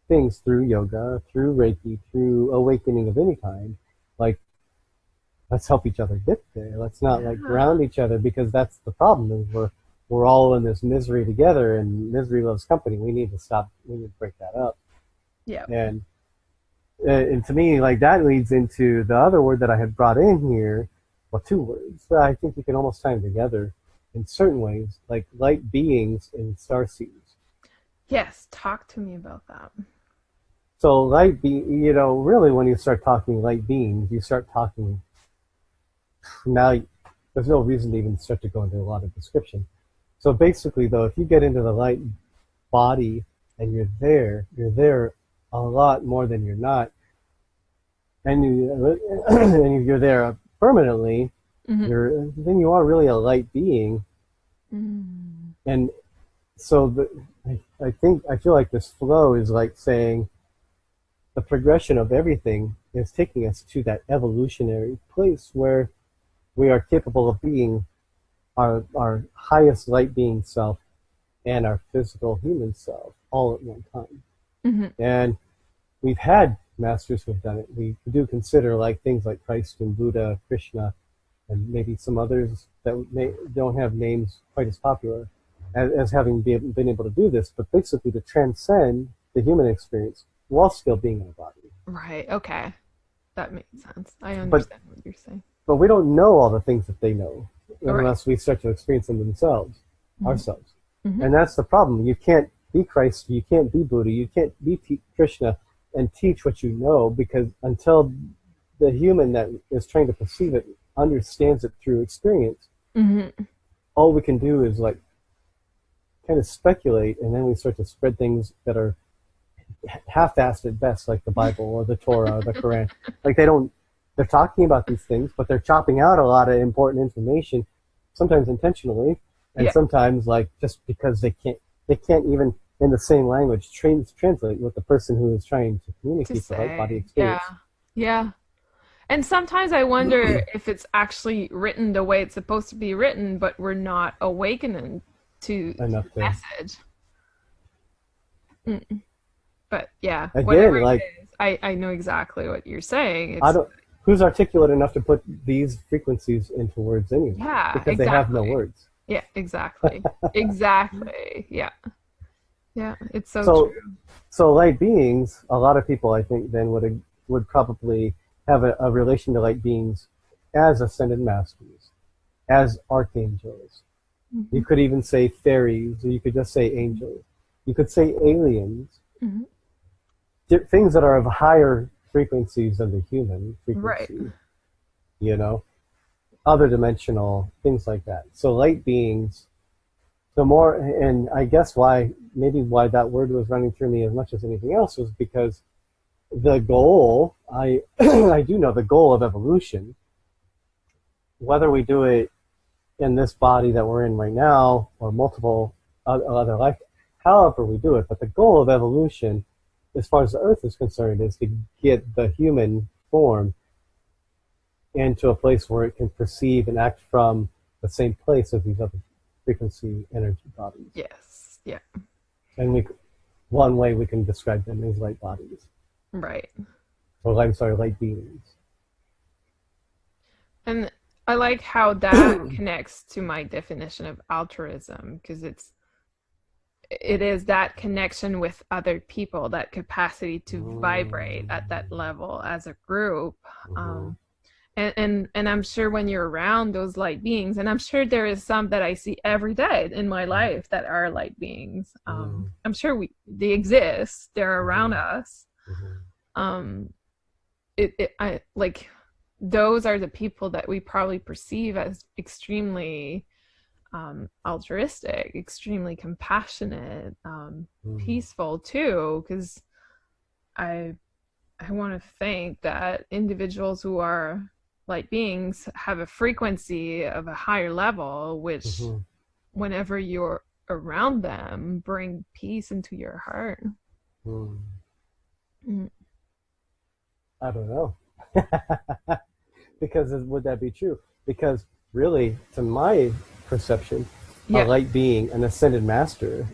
things through yoga, through Reiki, through awakening of any kind. Like, let's help each other get there. Let's not like Yeah. ground each other because that's the problem is we're all in this misery together and misery loves company. We need to stop. We need to break that up. Yeah. And and to me, like that leads into the other word that I had brought in here. Well, two words. But I think you can almost tie them together in certain ways, like light beings and star seeds. Yes. Talk to me about that. So light be you know, really when you start talking light beings, you start talking now there's no reason to even start to go into a lot of description. So basically though, if you get into the light body and you're there a lot more than you're not, and and you're there permanently, Hmm. then you are really a light being. Mm. And so I think I feel like this flow is like saying the progression of everything is taking us to that evolutionary place where we are capable of being our highest light being self and our physical human self all at one time. Hmm. And we've had masters who've done it. We do consider like things like Christ and Buddha, Krishna, and maybe some others that don't have names quite as popular as having been able to do this, but basically to transcend the human experience while still being in a body. Right. Okay. That makes sense. I But understand what you're saying. but we don't know all the things that they know All right. unless we start to experience them themselves, Hmm. ourselves. Hmm. And that's the problem. You can't be Christ, you can't be Buddha, you can't be Krishna and teach what you know because until the human that is trying to perceive it understands it through experience, Hmm. all we can do is like kind of speculate, and then we start to spread things that are half-assed at best, like the Bible or the Torah or the Quran. Like they don't, they're talking about these things, but they're chopping out a lot of important information, sometimes intentionally, and Yeah. sometimes like just because they can't even in the same language translate with the person who is trying to To communicate the light body say. Yeah. experience Yeah. And sometimes I wonder if it's actually written the way it's supposed to be written, but we're not awakening to enough the to message. Mm. But yeah, whatever again like it is, I know exactly what you're saying. I It's don't who's articulate enough to put these frequencies into words anyway yeah, because they have no exactly. words. Yeah, exactly. Exactly. Yeah. Yeah, it's so So true. so light beings, a lot of people I think then would probably have a relation to light beings as ascended masters, as archangels, You Mm-hmm. could even say fairies, or you could just say angels. You could say aliens, Mm-hmm. things that are of higher frequencies than the human Right. frequency, you know, other dimensional things like that. So light beings, the more, and I guess maybe why that word was running through me as much as anything else was because the goal, I do know the goal of evolution, whether we do it in this body that we're in right now or multiple other life, however we do it, but the goal of evolution, as far as the earth is concerned, is to get the human form into a place where it can perceive and act from the same place as these other frequency energy bodies. Yes. Yeah. And one way we can describe them is light bodies. Right. Or I'm sorry, light beings. And I like how that connects to my definition of altruism because it is that connection with other people, that capacity to vibrate at that level as a group. Mm-hmm. And I'm sure when you're around those light beings, and I'm sure there is some that I see every day in my life that are light beings. Mm-hmm. I'm sure they exist. They're around Mm-hmm. us. Mm-hmm. Um, I like those are the people that we probably perceive as extremely altruistic, extremely compassionate, Mm-hmm. peaceful too. Because I I want to think that individuals who are light beings have a frequency of a higher level, which Mm-hmm. whenever you're around them, bring peace into your heart. Mm-hmm. Mm. I don't know. Because would that be true? Because really, to my perception, a Yeah, light being, an ascended master,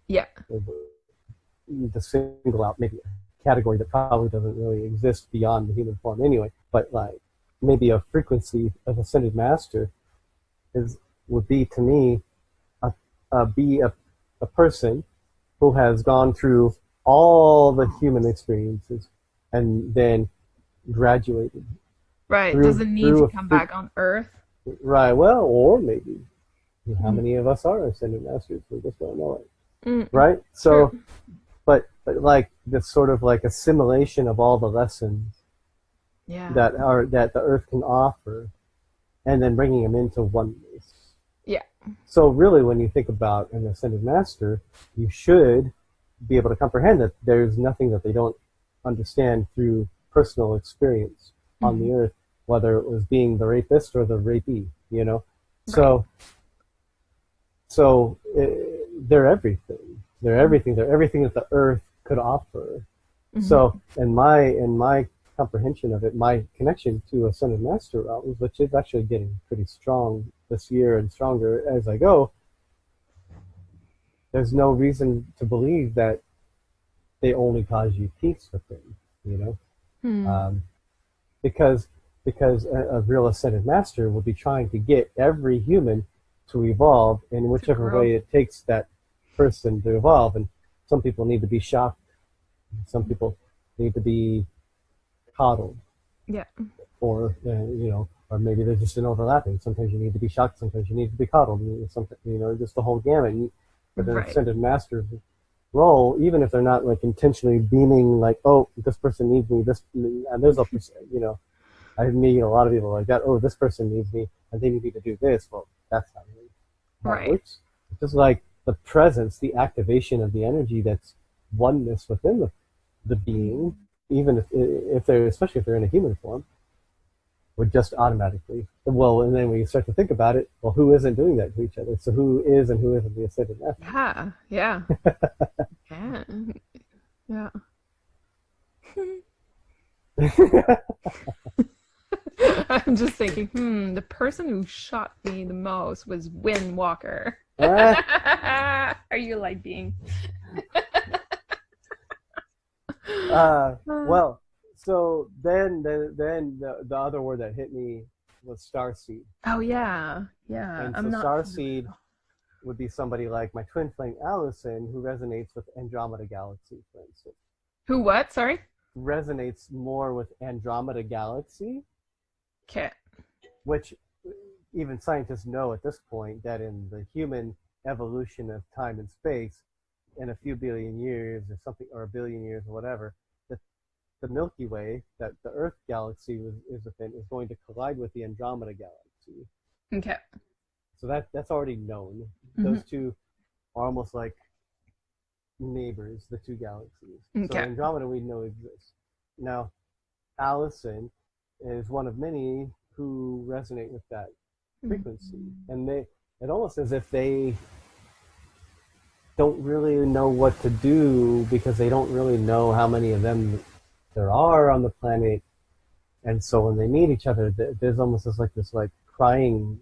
yeah, to single out maybe a category that probably doesn't really exist beyond the human form anyway, but like maybe a frequency of ascended master is would be to me a, a person who has gone through all the human experiences and then graduated right. through Doesn't need to through a come back on Earth. right, well, or maybe how Mm. many of us are ascended masters? We just don't know it, Mm. right? True. So, but like this sort of like assimilation of all the lessons Yeah, that the earth can offer, and then bringing them into oneness. yeah. So really, when you think about an ascended master, you should be able to comprehend that there's nothing that they don't understand through personal experience on Hmm. the earth, whether it was being the rapist or the rapee, you know. Right. So they're everything. They're everything. They're everything that the earth could offer. Hmm. So in my comprehension of it, my connection to Ascended Master realms, which is actually getting pretty strong this year and stronger as I go, there's no reason to believe that they only cause you peace within, you know, Hmm. um, because because a real Ascended Master will be trying to get every human to evolve in To whichever grow. way it takes that person to evolve. And some people need to be shocked. Some people need to be coddled, Yeah. or or maybe they're just an overlapping. Sometimes you need to be shocked. Sometimes you need to be coddled. Something, just the whole gamut. But an Right. Ascended Master's role, even if they're not like intentionally beaming, like, oh, this person needs me. This, and there's a, I meet a lot of people like that. Oh, this person needs me, and they need me to do this. Well, that's not really how it Right. works. It's just like the presence, the activation of the energy that's oneness within the being, even if they're, especially if they're in a human form, would just automatically. Well, and then when you start to think about it, well, who isn't doing that to each other? So who is and who isn't the ascended master? Yeah. Yeah. Yeah. Yeah. I'm just thinking, the person who shot me the most was Win Walker. Ah, Are you like being? well, so then the other word that hit me was starseed, Oh yeah, yeah. and so I'm not. starseed would be somebody like my twin flame Allison, who resonates with Andromeda Galaxy, for instance. Who? What? Sorry. Resonates more with Andromeda Galaxy, Okay. which even scientists know at this point that in the human evolution of time and space, in a few billion years or something, or a billion years or whatever, that the Milky Way, that the Earth galaxy is within, is going to collide with the Andromeda galaxy. Okay. So that's already known. Mm-hmm. Those two are almost like neighbors, the two galaxies. So Okay. Andromeda we know exists. Now, Allison is one of many who resonate with that frequency, and it almost as if they don't really know what to do because they don't really know how many of them there are on the planet, and so when they meet each other, there's almost this like crying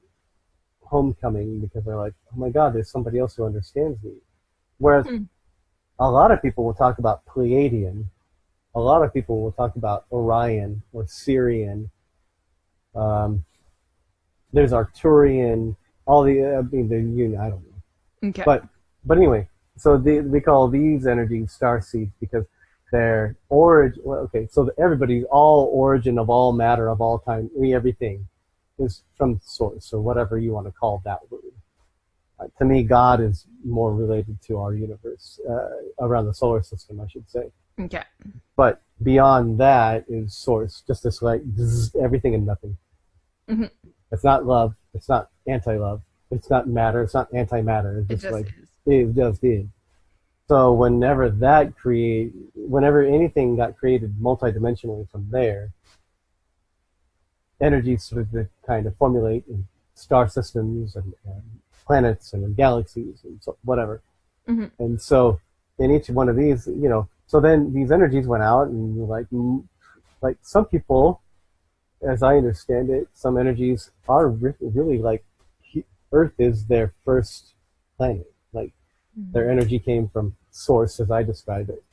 homecoming because they're like, oh my god, there's somebody else who understands me. Whereas Mm-hmm. a lot of people will talk about Pleiadian, a lot of people will talk about Orion or Sirian. Um, there's Arcturian, all the I mean I don't know, Okay. but anyway, so we call these energies star seeds because their origin. Well, okay, so everybody's all origin of all matter of all time, everything is from source or whatever you want to call that word. To me, God is more related to our universe around the solar system, I should say. Okay. But beyond that is source, just this like everything and nothing. Mm-hmm. It's not love. It's not anti-love. It's not matter. It's not anti-matter. It's It just just like is. it just did. So whenever anything got created multidimensionally from there, energies sort of kind of formulate in star systems and planets and galaxies and so, whatever. Mm-hmm. And so in each one of these, so then these energies went out and like some people, as I understand it, some energies are really like Earth is their first planet. Like their energy came from source, as I describe it,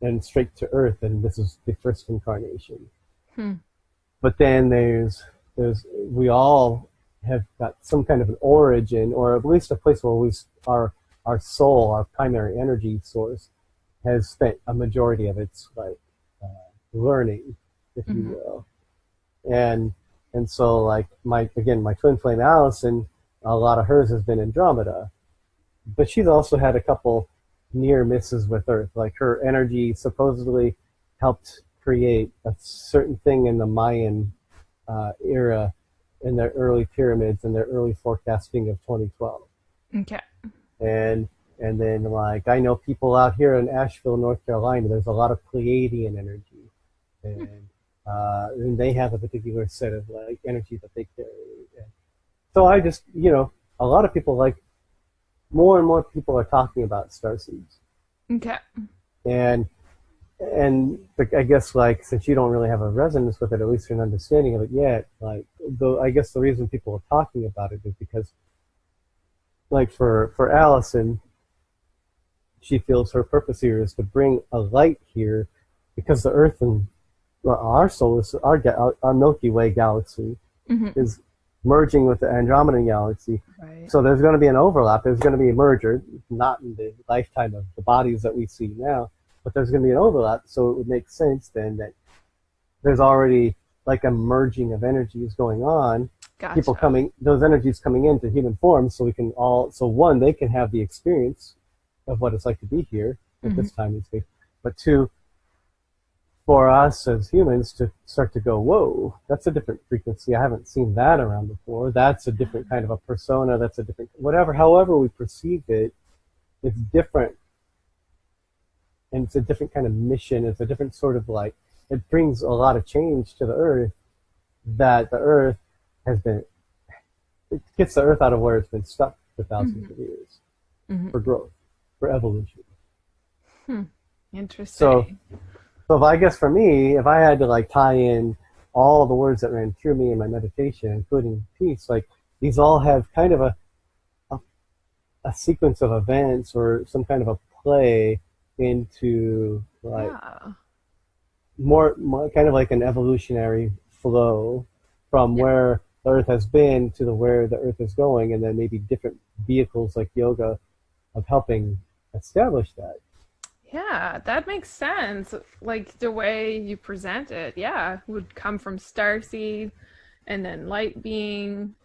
and straight to Earth, and this is the first incarnation. Hmm. But then we all have got some kind of an origin, or at least a place where our soul, our primary energy source, has spent a majority of its learning, if you Mm-hmm. will. And so like my twin flame Allison, a lot of hers has been Andromeda, but she's also had a couple near misses with Earth. Like her energy supposedly helped create a certain thing in the Mayan era, in their early pyramids and their early forecasting of 2012. Okay. And then like I know people out here in Asheville, North Carolina, there's a lot of Pleiadian energy, and they have a particular set of like energy that they carry. And so I just a lot of people like more and more people are talking about starseeds, Okay. and I guess like since you don't really have a resonance with it, at least an understanding of it yet, like I guess the reason people are talking about it is because like for Allison, she feels her purpose here is to bring a light here because the Earth and our solar, our Milky Way galaxy Mm-hmm. is merging with the Andromeda galaxy. Right. So there's going to be an overlap. There's going to be a merger, not in the lifetime of the bodies that we see now, but there's going to be an overlap. So it would make sense then that there's already like a merging of energies going on. Gotcha. People those energies coming into human form, so one, they can have the experience of what it's like to be here at this time in space. But two, for us as humans to start to go, whoa, that's a different frequency. I haven't seen that around before. That's a different kind of a persona. That's a different, however we perceive it, it's different. And it's a different kind of mission. It's a different sort of like, it brings a lot of change to the Earth that the Earth it gets the Earth out of where it's been stuck for thousands of years for growth, for evolution. Interesting. So I guess for me, if I had to like tie in all the words that ran through me in my meditation, including peace, like these all have kind of a sequence of events or some kind of a play into like more kind of like an evolutionary flow from where the Earth has been to where the Earth is going, and then maybe different vehicles like yoga of helping establish that. Yeah, that makes sense. Like the way you present it, would come from starseed, and then light being,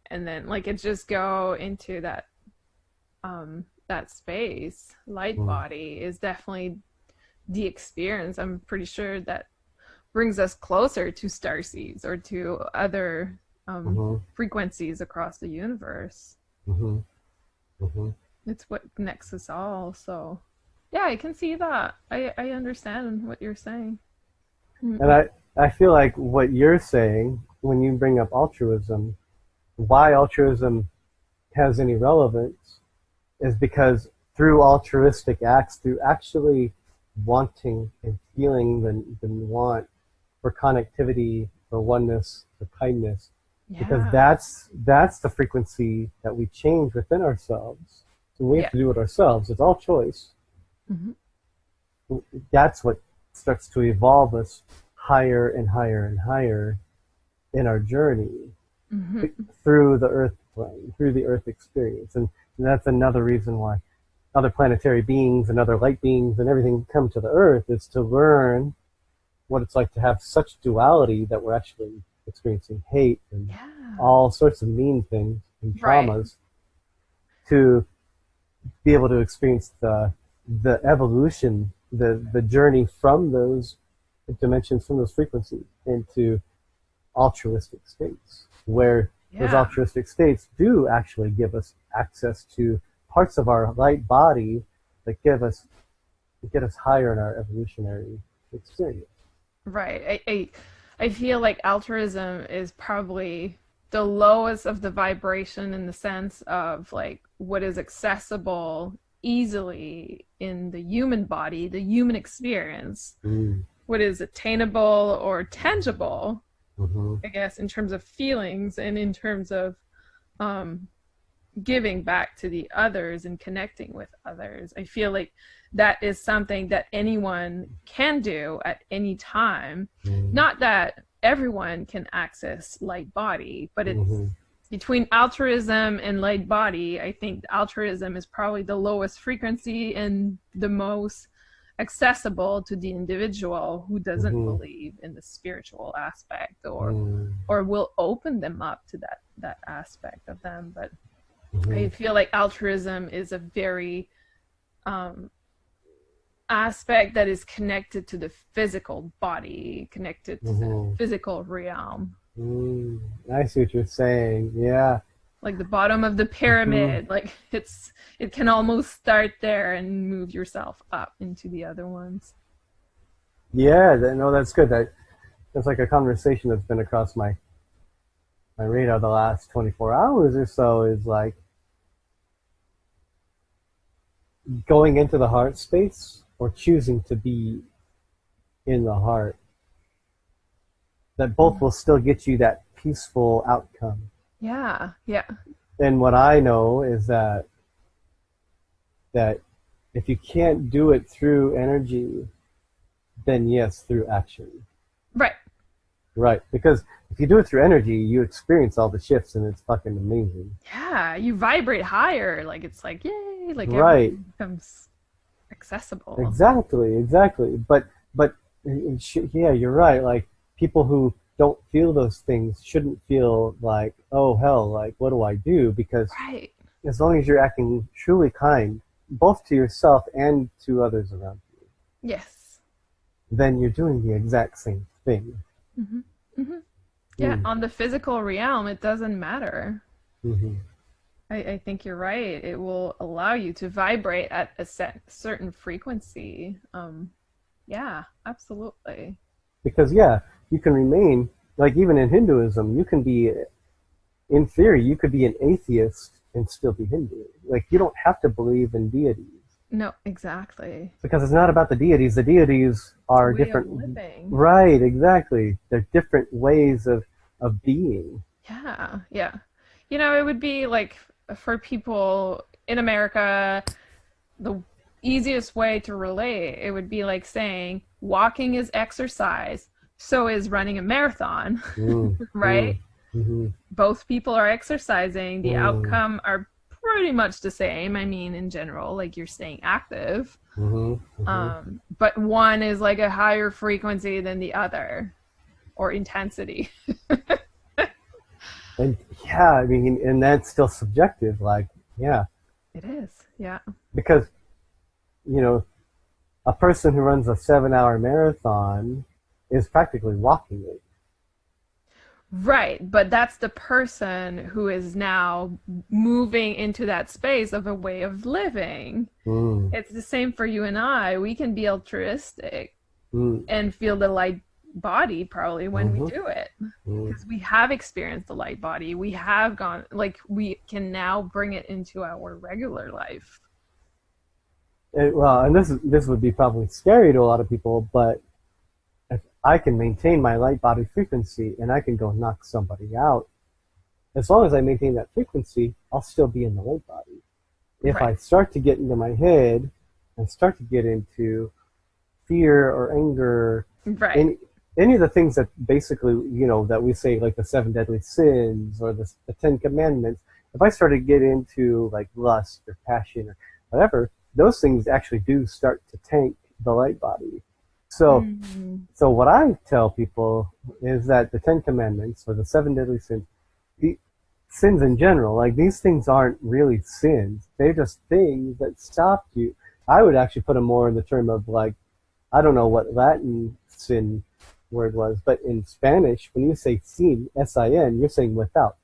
and then like it just go into that space. Light Mm, body is definitely the experience. I'm pretty sure that brings us closer to star seeds or to other mhm, frequencies across the universe. mhm, mhm. It's what connects us all. So, yeah, I can see that. I understand what you're saying. And I feel like what you're saying when you bring up altruism, why altruism has any relevance is because through altruistic acts, through actually wanting and feeling the want for connectivity, for oneness, for kindness, because Yeah. that's the frequency that we change within ourselves. So we have Yeah. to do it ourselves. It's all choice. Hmm. That's what starts to evolve us higher and higher and higher in our journey Hmm. through the earth plane, through the earth experience. And that's another reason why other planetary beings and other light beings and everything come to the earth, is to learn what it's like to have such duality that we're actually experiencing hate and Yeah. all sorts of mean things and Right. traumas, to be able to experience the evolution, the journey from those dimensions, from those frequencies into altruistic states, where those Yeah. altruistic states do actually give us access to parts of our light body that get us higher in our evolutionary experience. Right. I feel like altruism is probably the lowest of the vibration in the sense of like what is accessible easily in the human body, the human experience, Mm. what is attainable or tangible, Mm-hmm. I guess, in terms of feelings and in terms of um, giving back to the others and connecting with others. I feel like that is something that anyone can do at any time. Mm-hmm. Not that everyone can access light body, but it's Mm-hmm. between altruism and light body. I think altruism is probably the lowest frequency and the most accessible to the individual who doesn't Mm-hmm. believe in the spiritual aspect Mm-hmm. or will open them up to that aspect of them. But Mm-hmm. I feel like altruism is a very um, aspect that is connected to the physical body, connected to the Mm-hmm. physical realm, Mm. I see what you're saying. Yeah. like the bottom of the Mm-hmm. pyramid. Like it can almost start there and move yourself up into the other ones. Yeah. No, that's good. That's like a conversation that's been across my radar the last 24 hours or so, is like going into the heart space or choosing to be in the heart. That both will still get you that peaceful outcome. Yeah, yeah, And what I know is that if you can't do it through energy, then yes, through action. right. Right. Because if you do it through energy, you experience all the shifts and it's fucking amazing. Yeah, you vibrate higher. Like it's like yay, like Right. everything becomes accessible. Exactly. Exactly. But yeah, you're right. Like, people who don't feel those things shouldn't feel like, oh hell, like what do I do? Because Right. as long as you're acting truly kind, both to yourself and to others around you, Yes. then you're doing the exact same thing. Hmm. Hmm. Yeah, Mm. on the physical realm, it doesn't matter. Mm-hmm. I think you're right. It will allow you to vibrate at a certain frequency. Yeah, absolutely. Because yeah, you can remain, like, even in Hinduism, you can be, in theory, you could be an atheist and still be Hindu. Like, you don't have to believe in deities, No, exactly. because it's not about the deities. The deities It's a are way of different. living. Right, exactly. They're different ways of being. Yeah, yeah. You know, it would be like for people in America, the easiest way to relate, it would be like saying walking is exercise, so is running a marathon, Mm, right? mm, mm-hmm, Both people are exercising, the mm, outcome are pretty much the same. I mean, in general, like you're staying active. mm-hmm, mm-hmm. But one is like a higher frequency than the other or intensity. And yeah, I mean, and that's still subjective. Like, yeah, It is. Yeah. because you know, a person who runs a 7-hour marathon is practically walking it. Right, but that's the person who is now moving into that space of a way of living. Mm, It's the same for you and I. We can be altruistic mm, and feel the light body probably when we mm-hmm, do it mm. because we have experienced the light body. We have gone, like, we can now bring it into our regular life. Well, and this would be probably scary to a lot of people, but if I can maintain my light body frequency and I can go knock somebody out, as long as I maintain that frequency, I'll still be in the light body. If I Right, start to get into my head and start to get into fear or anger, right. any of the things that basically, that we say, like the 7 deadly sins or the 10 commandments, if I start to get into like lust or passion or whatever, those things actually do start to tank the light body. So, Mhm. so what I tell people is that the 10 commandments or the 7 deadly sins, the sins in general, like these things aren't really sins. They're just things that stop you. I would actually put them more in the term of like, I don't know what Latin sin word was, but in Spanish, when you say sin, S-I-N, you're saying without.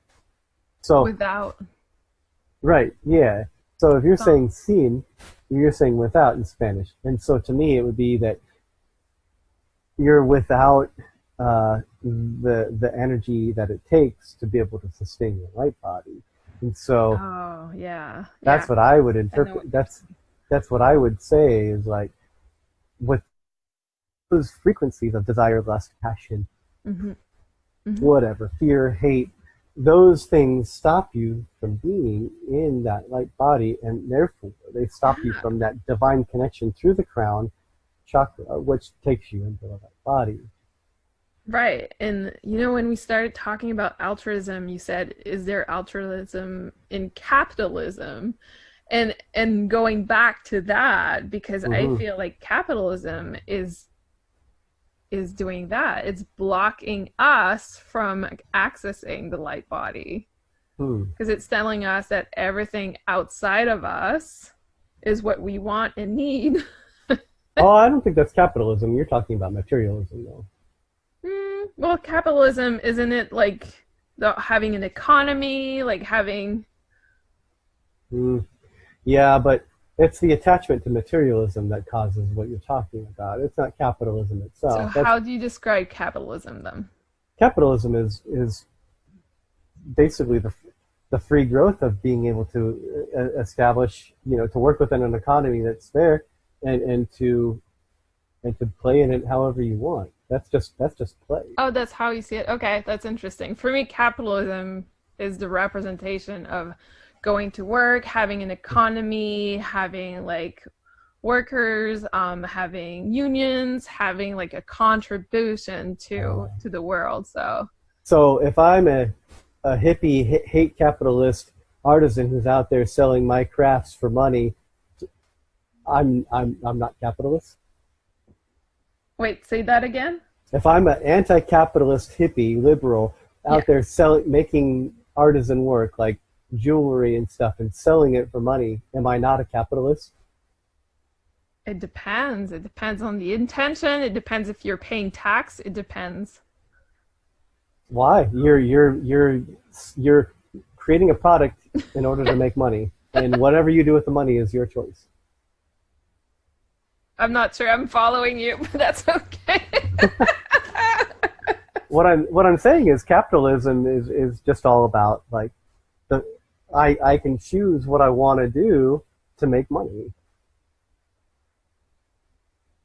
So, Without right, yeah. So if you're thought. saying sin, you're saying without in Spanish. And so to me, it would be that you're without the energy that it takes to be able to sustain your light body. And so Oh, yeah, yeah. that's what I would I know what interpret. you're That's what I would say is like with those frequencies of desire, lust, passion, saying. Hmm. Hmm. whatever, fear, hate, those things stop you from being in that light body, and therefore they stop you Yeah. from that divine connection through the crown chakra, which takes you into the light body. Right. And when we started talking about altruism, you said, is there altruism in capitalism? And going back to that, because I Mm-hmm. feel like capitalism is doing that. It's blocking us from accessing the light body Hmm. because it's telling us that everything outside of us is what we want and need. Oh, I don't think that's capitalism. You're talking about materialism, though. Well, capitalism, isn't it like having an economy, like having. Mm. Yeah, but it's the attachment to materialism that causes what you're talking about. It's not capitalism So itself. That's how do you describe capitalism then? capitalism is basically the free growth of being able to establish, to work within an economy that's there, and to play in it however you want. That's just play. Oh, that's how you see it. Okay, that's interesting. For me, capitalism is the representation of going to work, having an economy, having like workers, having unions, having like a contribution to the world. So, So if I'm a hippie hate capitalist artisan who's out there selling my crafts for money, I'm not capitalist. wait, say that again? If I'm an anti-capitalist hippie liberal Yeah. out there selling making artisan work like jewelry and stuff and selling it for money, am I not a capitalist? It depends. It depends on the intention. It depends if you're paying tax. It depends. Why? You're creating a product in order to make money, and whatever you do with the money is your choice. I'm not sure I'm following you, but that's okay. What I'm saying is capitalism is just all about like the I can choose what I want to do to make money.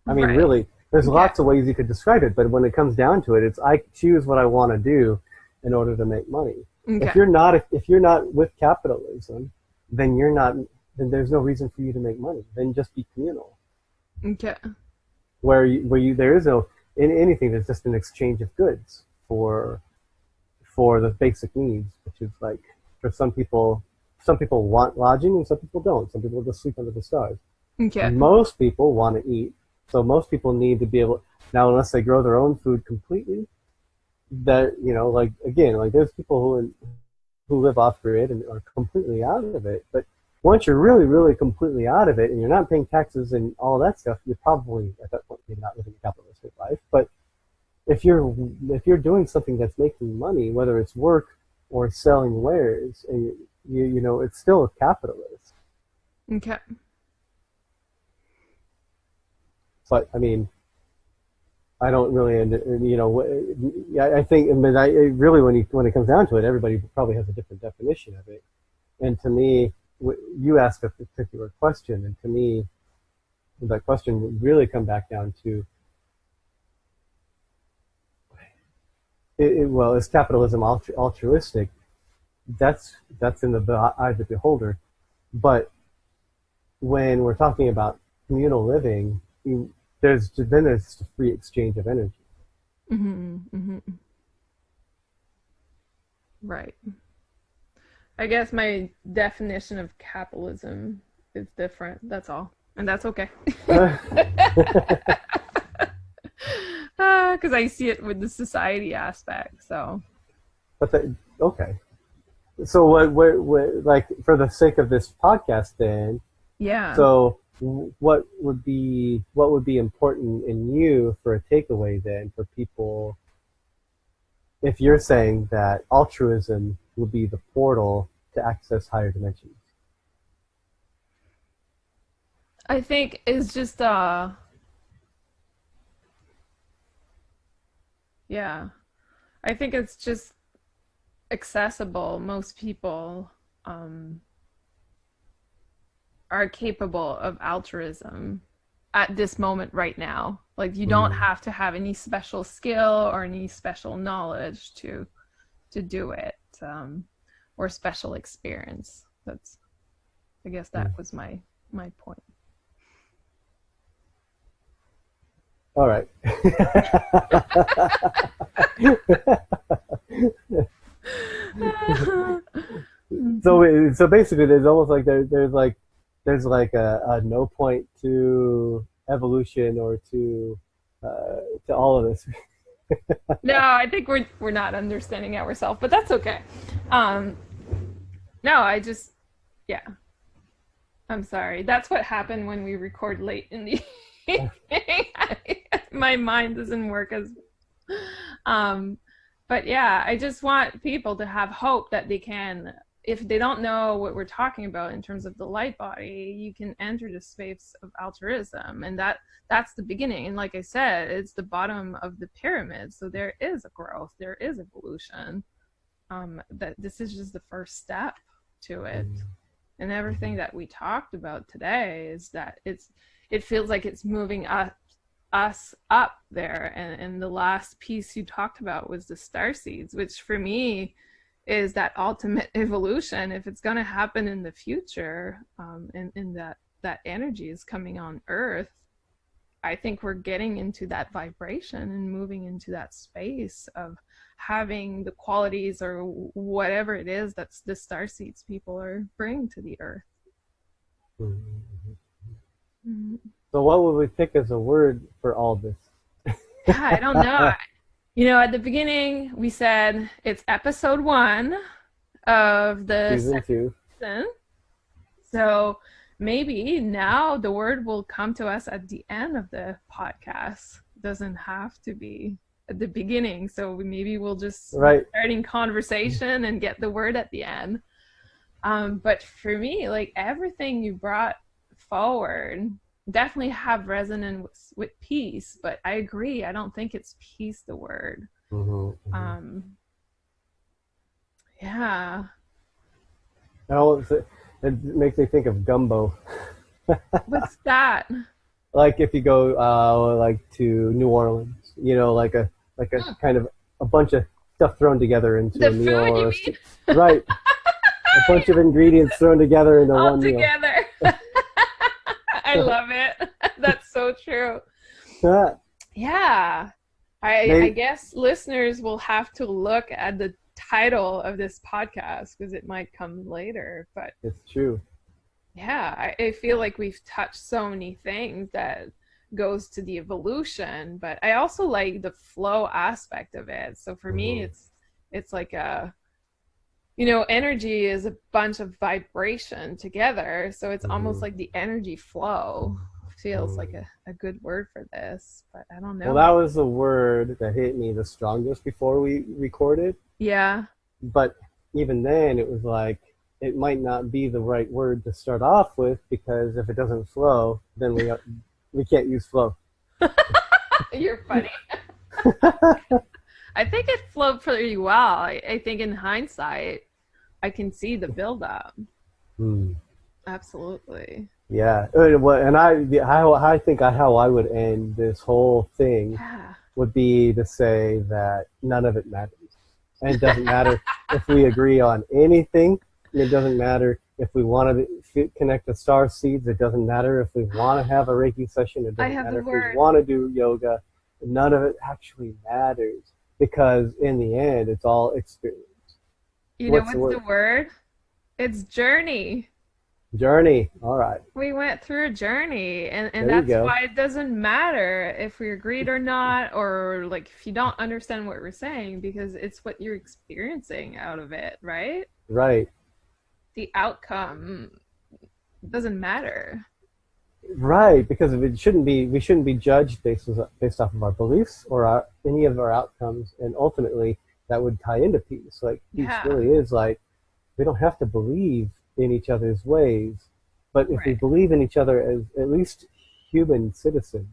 I mean, Right. really, there's Okay. lots of ways you could describe it, but when it comes down to it, it's I choose what I want to do in order to make money. If Okay. you're not with capitalism, then you're not. Then there's no reason for you to make money. Then just be communal, Okay. where there is no in anything. There's just an exchange of goods for the basic needs, which is like for some people want lodging and some people don't. Some people just sleep under the stars. Okay. Most people want to eat, so most people need to be able now, unless they grow their own food completely, that, like, again, like there's people who live off grid and are completely out of it. But once you're really, really completely out of it and you're not paying taxes and all that stuff, you're probably at that point maybe not living a capitalistic life. But if you're doing something that's making money, whether it's work or selling wares, and it's still a capitalist. Okay. But I mean, I don't really, I think, I mean, really, when it comes down to it, everybody probably has a different definition of it. And to me, you ask a particular question, and to me, that question would really come back down to, well, is capitalism altruistic? That's in the eye of the beholder. But when we're talking about communal living, there's just a free exchange of energy. Mm-hmm, mm-hmm. Right. I guess my definition of capitalism is different. That's all. And that's okay. Because I see it with the society aspect. So. But okay. So what, like, for the sake of this podcast, then? Yeah. So what would be important in you for a takeaway then for people, if you're saying that altruism will be the portal to access higher dimensions? I think it's just yeah. I think it's just accessible. Most people are capable of altruism at this moment right now. Like, you don't have to have any special skill or any special knowledge to do it, or special experience. I guess that was my point. All right. So basically, there's almost like there's like a no point to evolution or to all of this. No, I think we're not understanding ourselves, but that's okay. No, yeah. I'm sorry. That's what happened when we record late in the evening. My mind doesn't work as. But yeah, I just want people to have hope that they can, if they don't know what we're talking about in terms of the light body, you can enter the space of altruism, and that's the beginning. And like I said, it's the bottom of the pyramid. So there is a growth, there is evolution. That this is just the first step to it. And everything that we talked about today is that it feels like it's moving us up there. And the last piece you talked about was the star seeds, which for me is that ultimate evolution. If it's going to happen in the future, and that energy is coming on Earth, I think we're getting into that vibration and moving into that space of having the qualities or whatever it is that's the star seeds people are bringing to the Earth. Mm-hmm. So what would we pick as a word for all this? Yeah, I don't know. At the beginning we said it's episode 1 of the season 2. So maybe now the word will come to us at the end of the podcast. It doesn't have to be at the beginning. So maybe we'll just starting conversation and get the word at the end. But for me, like, everything you brought forward definitely have resonance with peace, but I agree, I don't think it's peace the word. Yeah. Oh, it makes me think of gumbo. What's that? Like if you go like to New Orleans, like a kind of a bunch of stuff thrown together into a meal, food, you mean? Right? A bunch of ingredients thrown together into one meal. Together. I love it. That's so true. Yeah. I guess listeners will have to look at the title of this podcast because it might come later. But it's true. Yeah, I feel like we've touched so many things that goes to the evolution, but I also like the flow aspect of it. So for me, Hmm. it's like a, energy is a bunch of vibration together. So it's almost Hmm. like the energy flow feels like Hmm. a good word for this, but I don't Well, know. that was the word that hit me the strongest before we recorded. Yeah. But even then, it was like it might not be the right word to start off with because if it doesn't flow, then we can't use flow. You're funny. I think it flowed pretty well. I think in hindsight, I can see the buildup. Hmm. Absolutely. Yeah, and I think how I would end this whole thing Yeah. would be to say that none of it matters, and it doesn't matter if we agree on anything. And it doesn't matter if we want to connect the star seeds. It doesn't matter if we want to have a Reiki session. It I doesn't have the matter if we word. want to do yoga. None of it actually matters because in the end, it's all experience. You know What's the what's the word? word? It's journey. Journey. All right. We went through a journey, and There you that's go. why it doesn't matter if we agreed or not, or like if you don't understand what we're saying, because it's what you're experiencing out of it, right? Right. The outcome doesn't matter. Right, because we shouldn't be judged based off of our beliefs or any of our outcomes, and ultimately that would tie into peace. Like peace Yeah. really is like we don't have to believe in each other's ways, but if we Right. believe in each other as at least human citizens,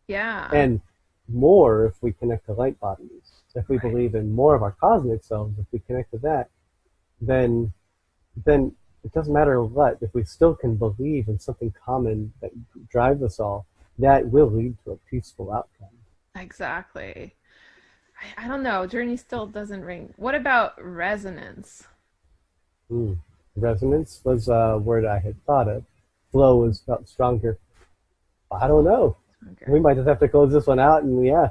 Yeah. and more if we connect to light bodies, if we Right. believe in more of our cosmic selves, if we connect to that, then then it doesn't matter what. If we still can believe in something common that drives us all, that will lead to a peaceful outcome. Exactly. I don't know. Journey still doesn't ring. What about resonance? Mm. Resonance was a word I had thought of. Flow was felt stronger. I don't know. Okay. We might just have to close this one out, and yeah,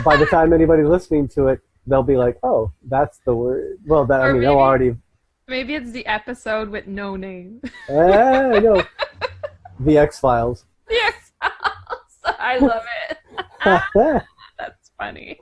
by the time anybody's listening to it, they'll be like, "Oh, that's the word." Well, that I Or mean, they'll maybe already. maybe it's the episode with no name. I know the X Files. Yes. I love it. That's funny.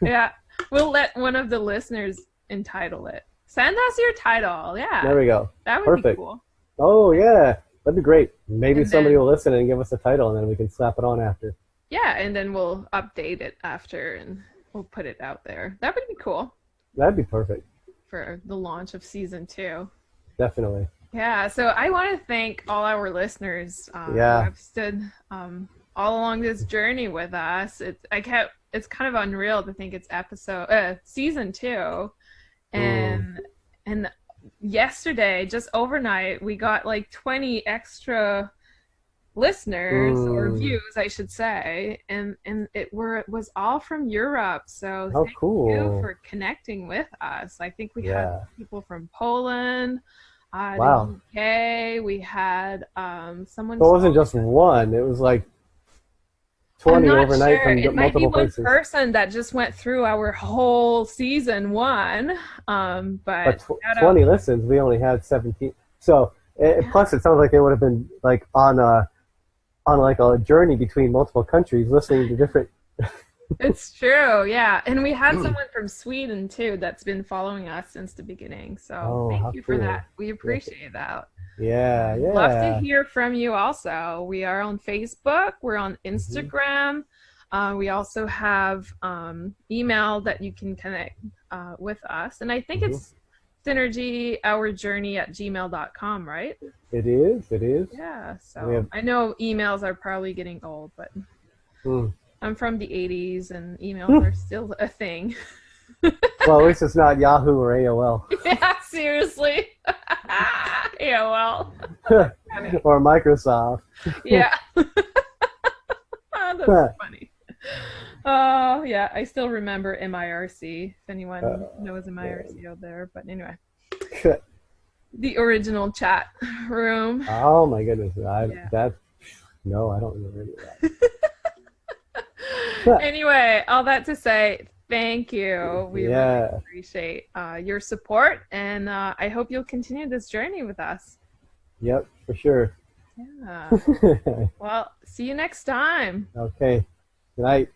Yeah. We'll let one of the listeners entitle it. Send us your title. There Yeah. we go. That would be Perfect. cool. Oh yeah, that'd be great. Maybe And somebody then will listen and give us a title, and then we can slap it on after. yeah, and then we'll update it after and we'll put it out there. That would be cool That'd be perfect. for the launch of season 2. Definitely. Yeah, so I want to thank all our listeners who Yeah. have stood all along this journey with us. It's kind of unreal to think it's season 2, Mm. and yesterday, just overnight, we got like 20 extra listeners or Mm. views, I should say, and it was all from Europe. So How thank you cool. for connecting with us. I think we had Yeah. people from Poland, the Wow. UK. We had someone. So it wasn't just one. It was like I'm 20 not overnight sure. from It might be multiple one places. person that just went through our whole season 1. But But shout out. 20 listens, we only had 17. So Yeah. plus, it sounds like they would have been like on like a journey between multiple countries, listening to different. It's true, yeah. And we had someone from Sweden too that's been following us since the beginning. So Oh, thank how you for that. cool. We Yeah. appreciate that. Yeah. Love to Yeah. hear from you also. We are on Facebook, we're on Hmm. Instagram. We also have email that you can connect with us. And I think Hmm. it's synergyourjourney@gmail.com, right? It is. It is. Yeah, We so have. I know emails are probably getting old, but Mm. I'm from the 80s and emails are still a thing. Well, at least it's not Yahoo or AOL Yeah, seriously. Yeah, well, funny. or Microsoft. Yeah. Oh, that's funny. Oh, yeah, I still remember MIRC, if anyone knows MIRC out there. But anyway, the original chat room. Oh my goodness! Yeah. That no, I don't remember any of that. Anyway, all that to say, thank you. We really Yeah. appreciate your support, and I hope you'll continue this journey with us. Yep. For sure. Yeah. Well, see you next time. Okay. Good night.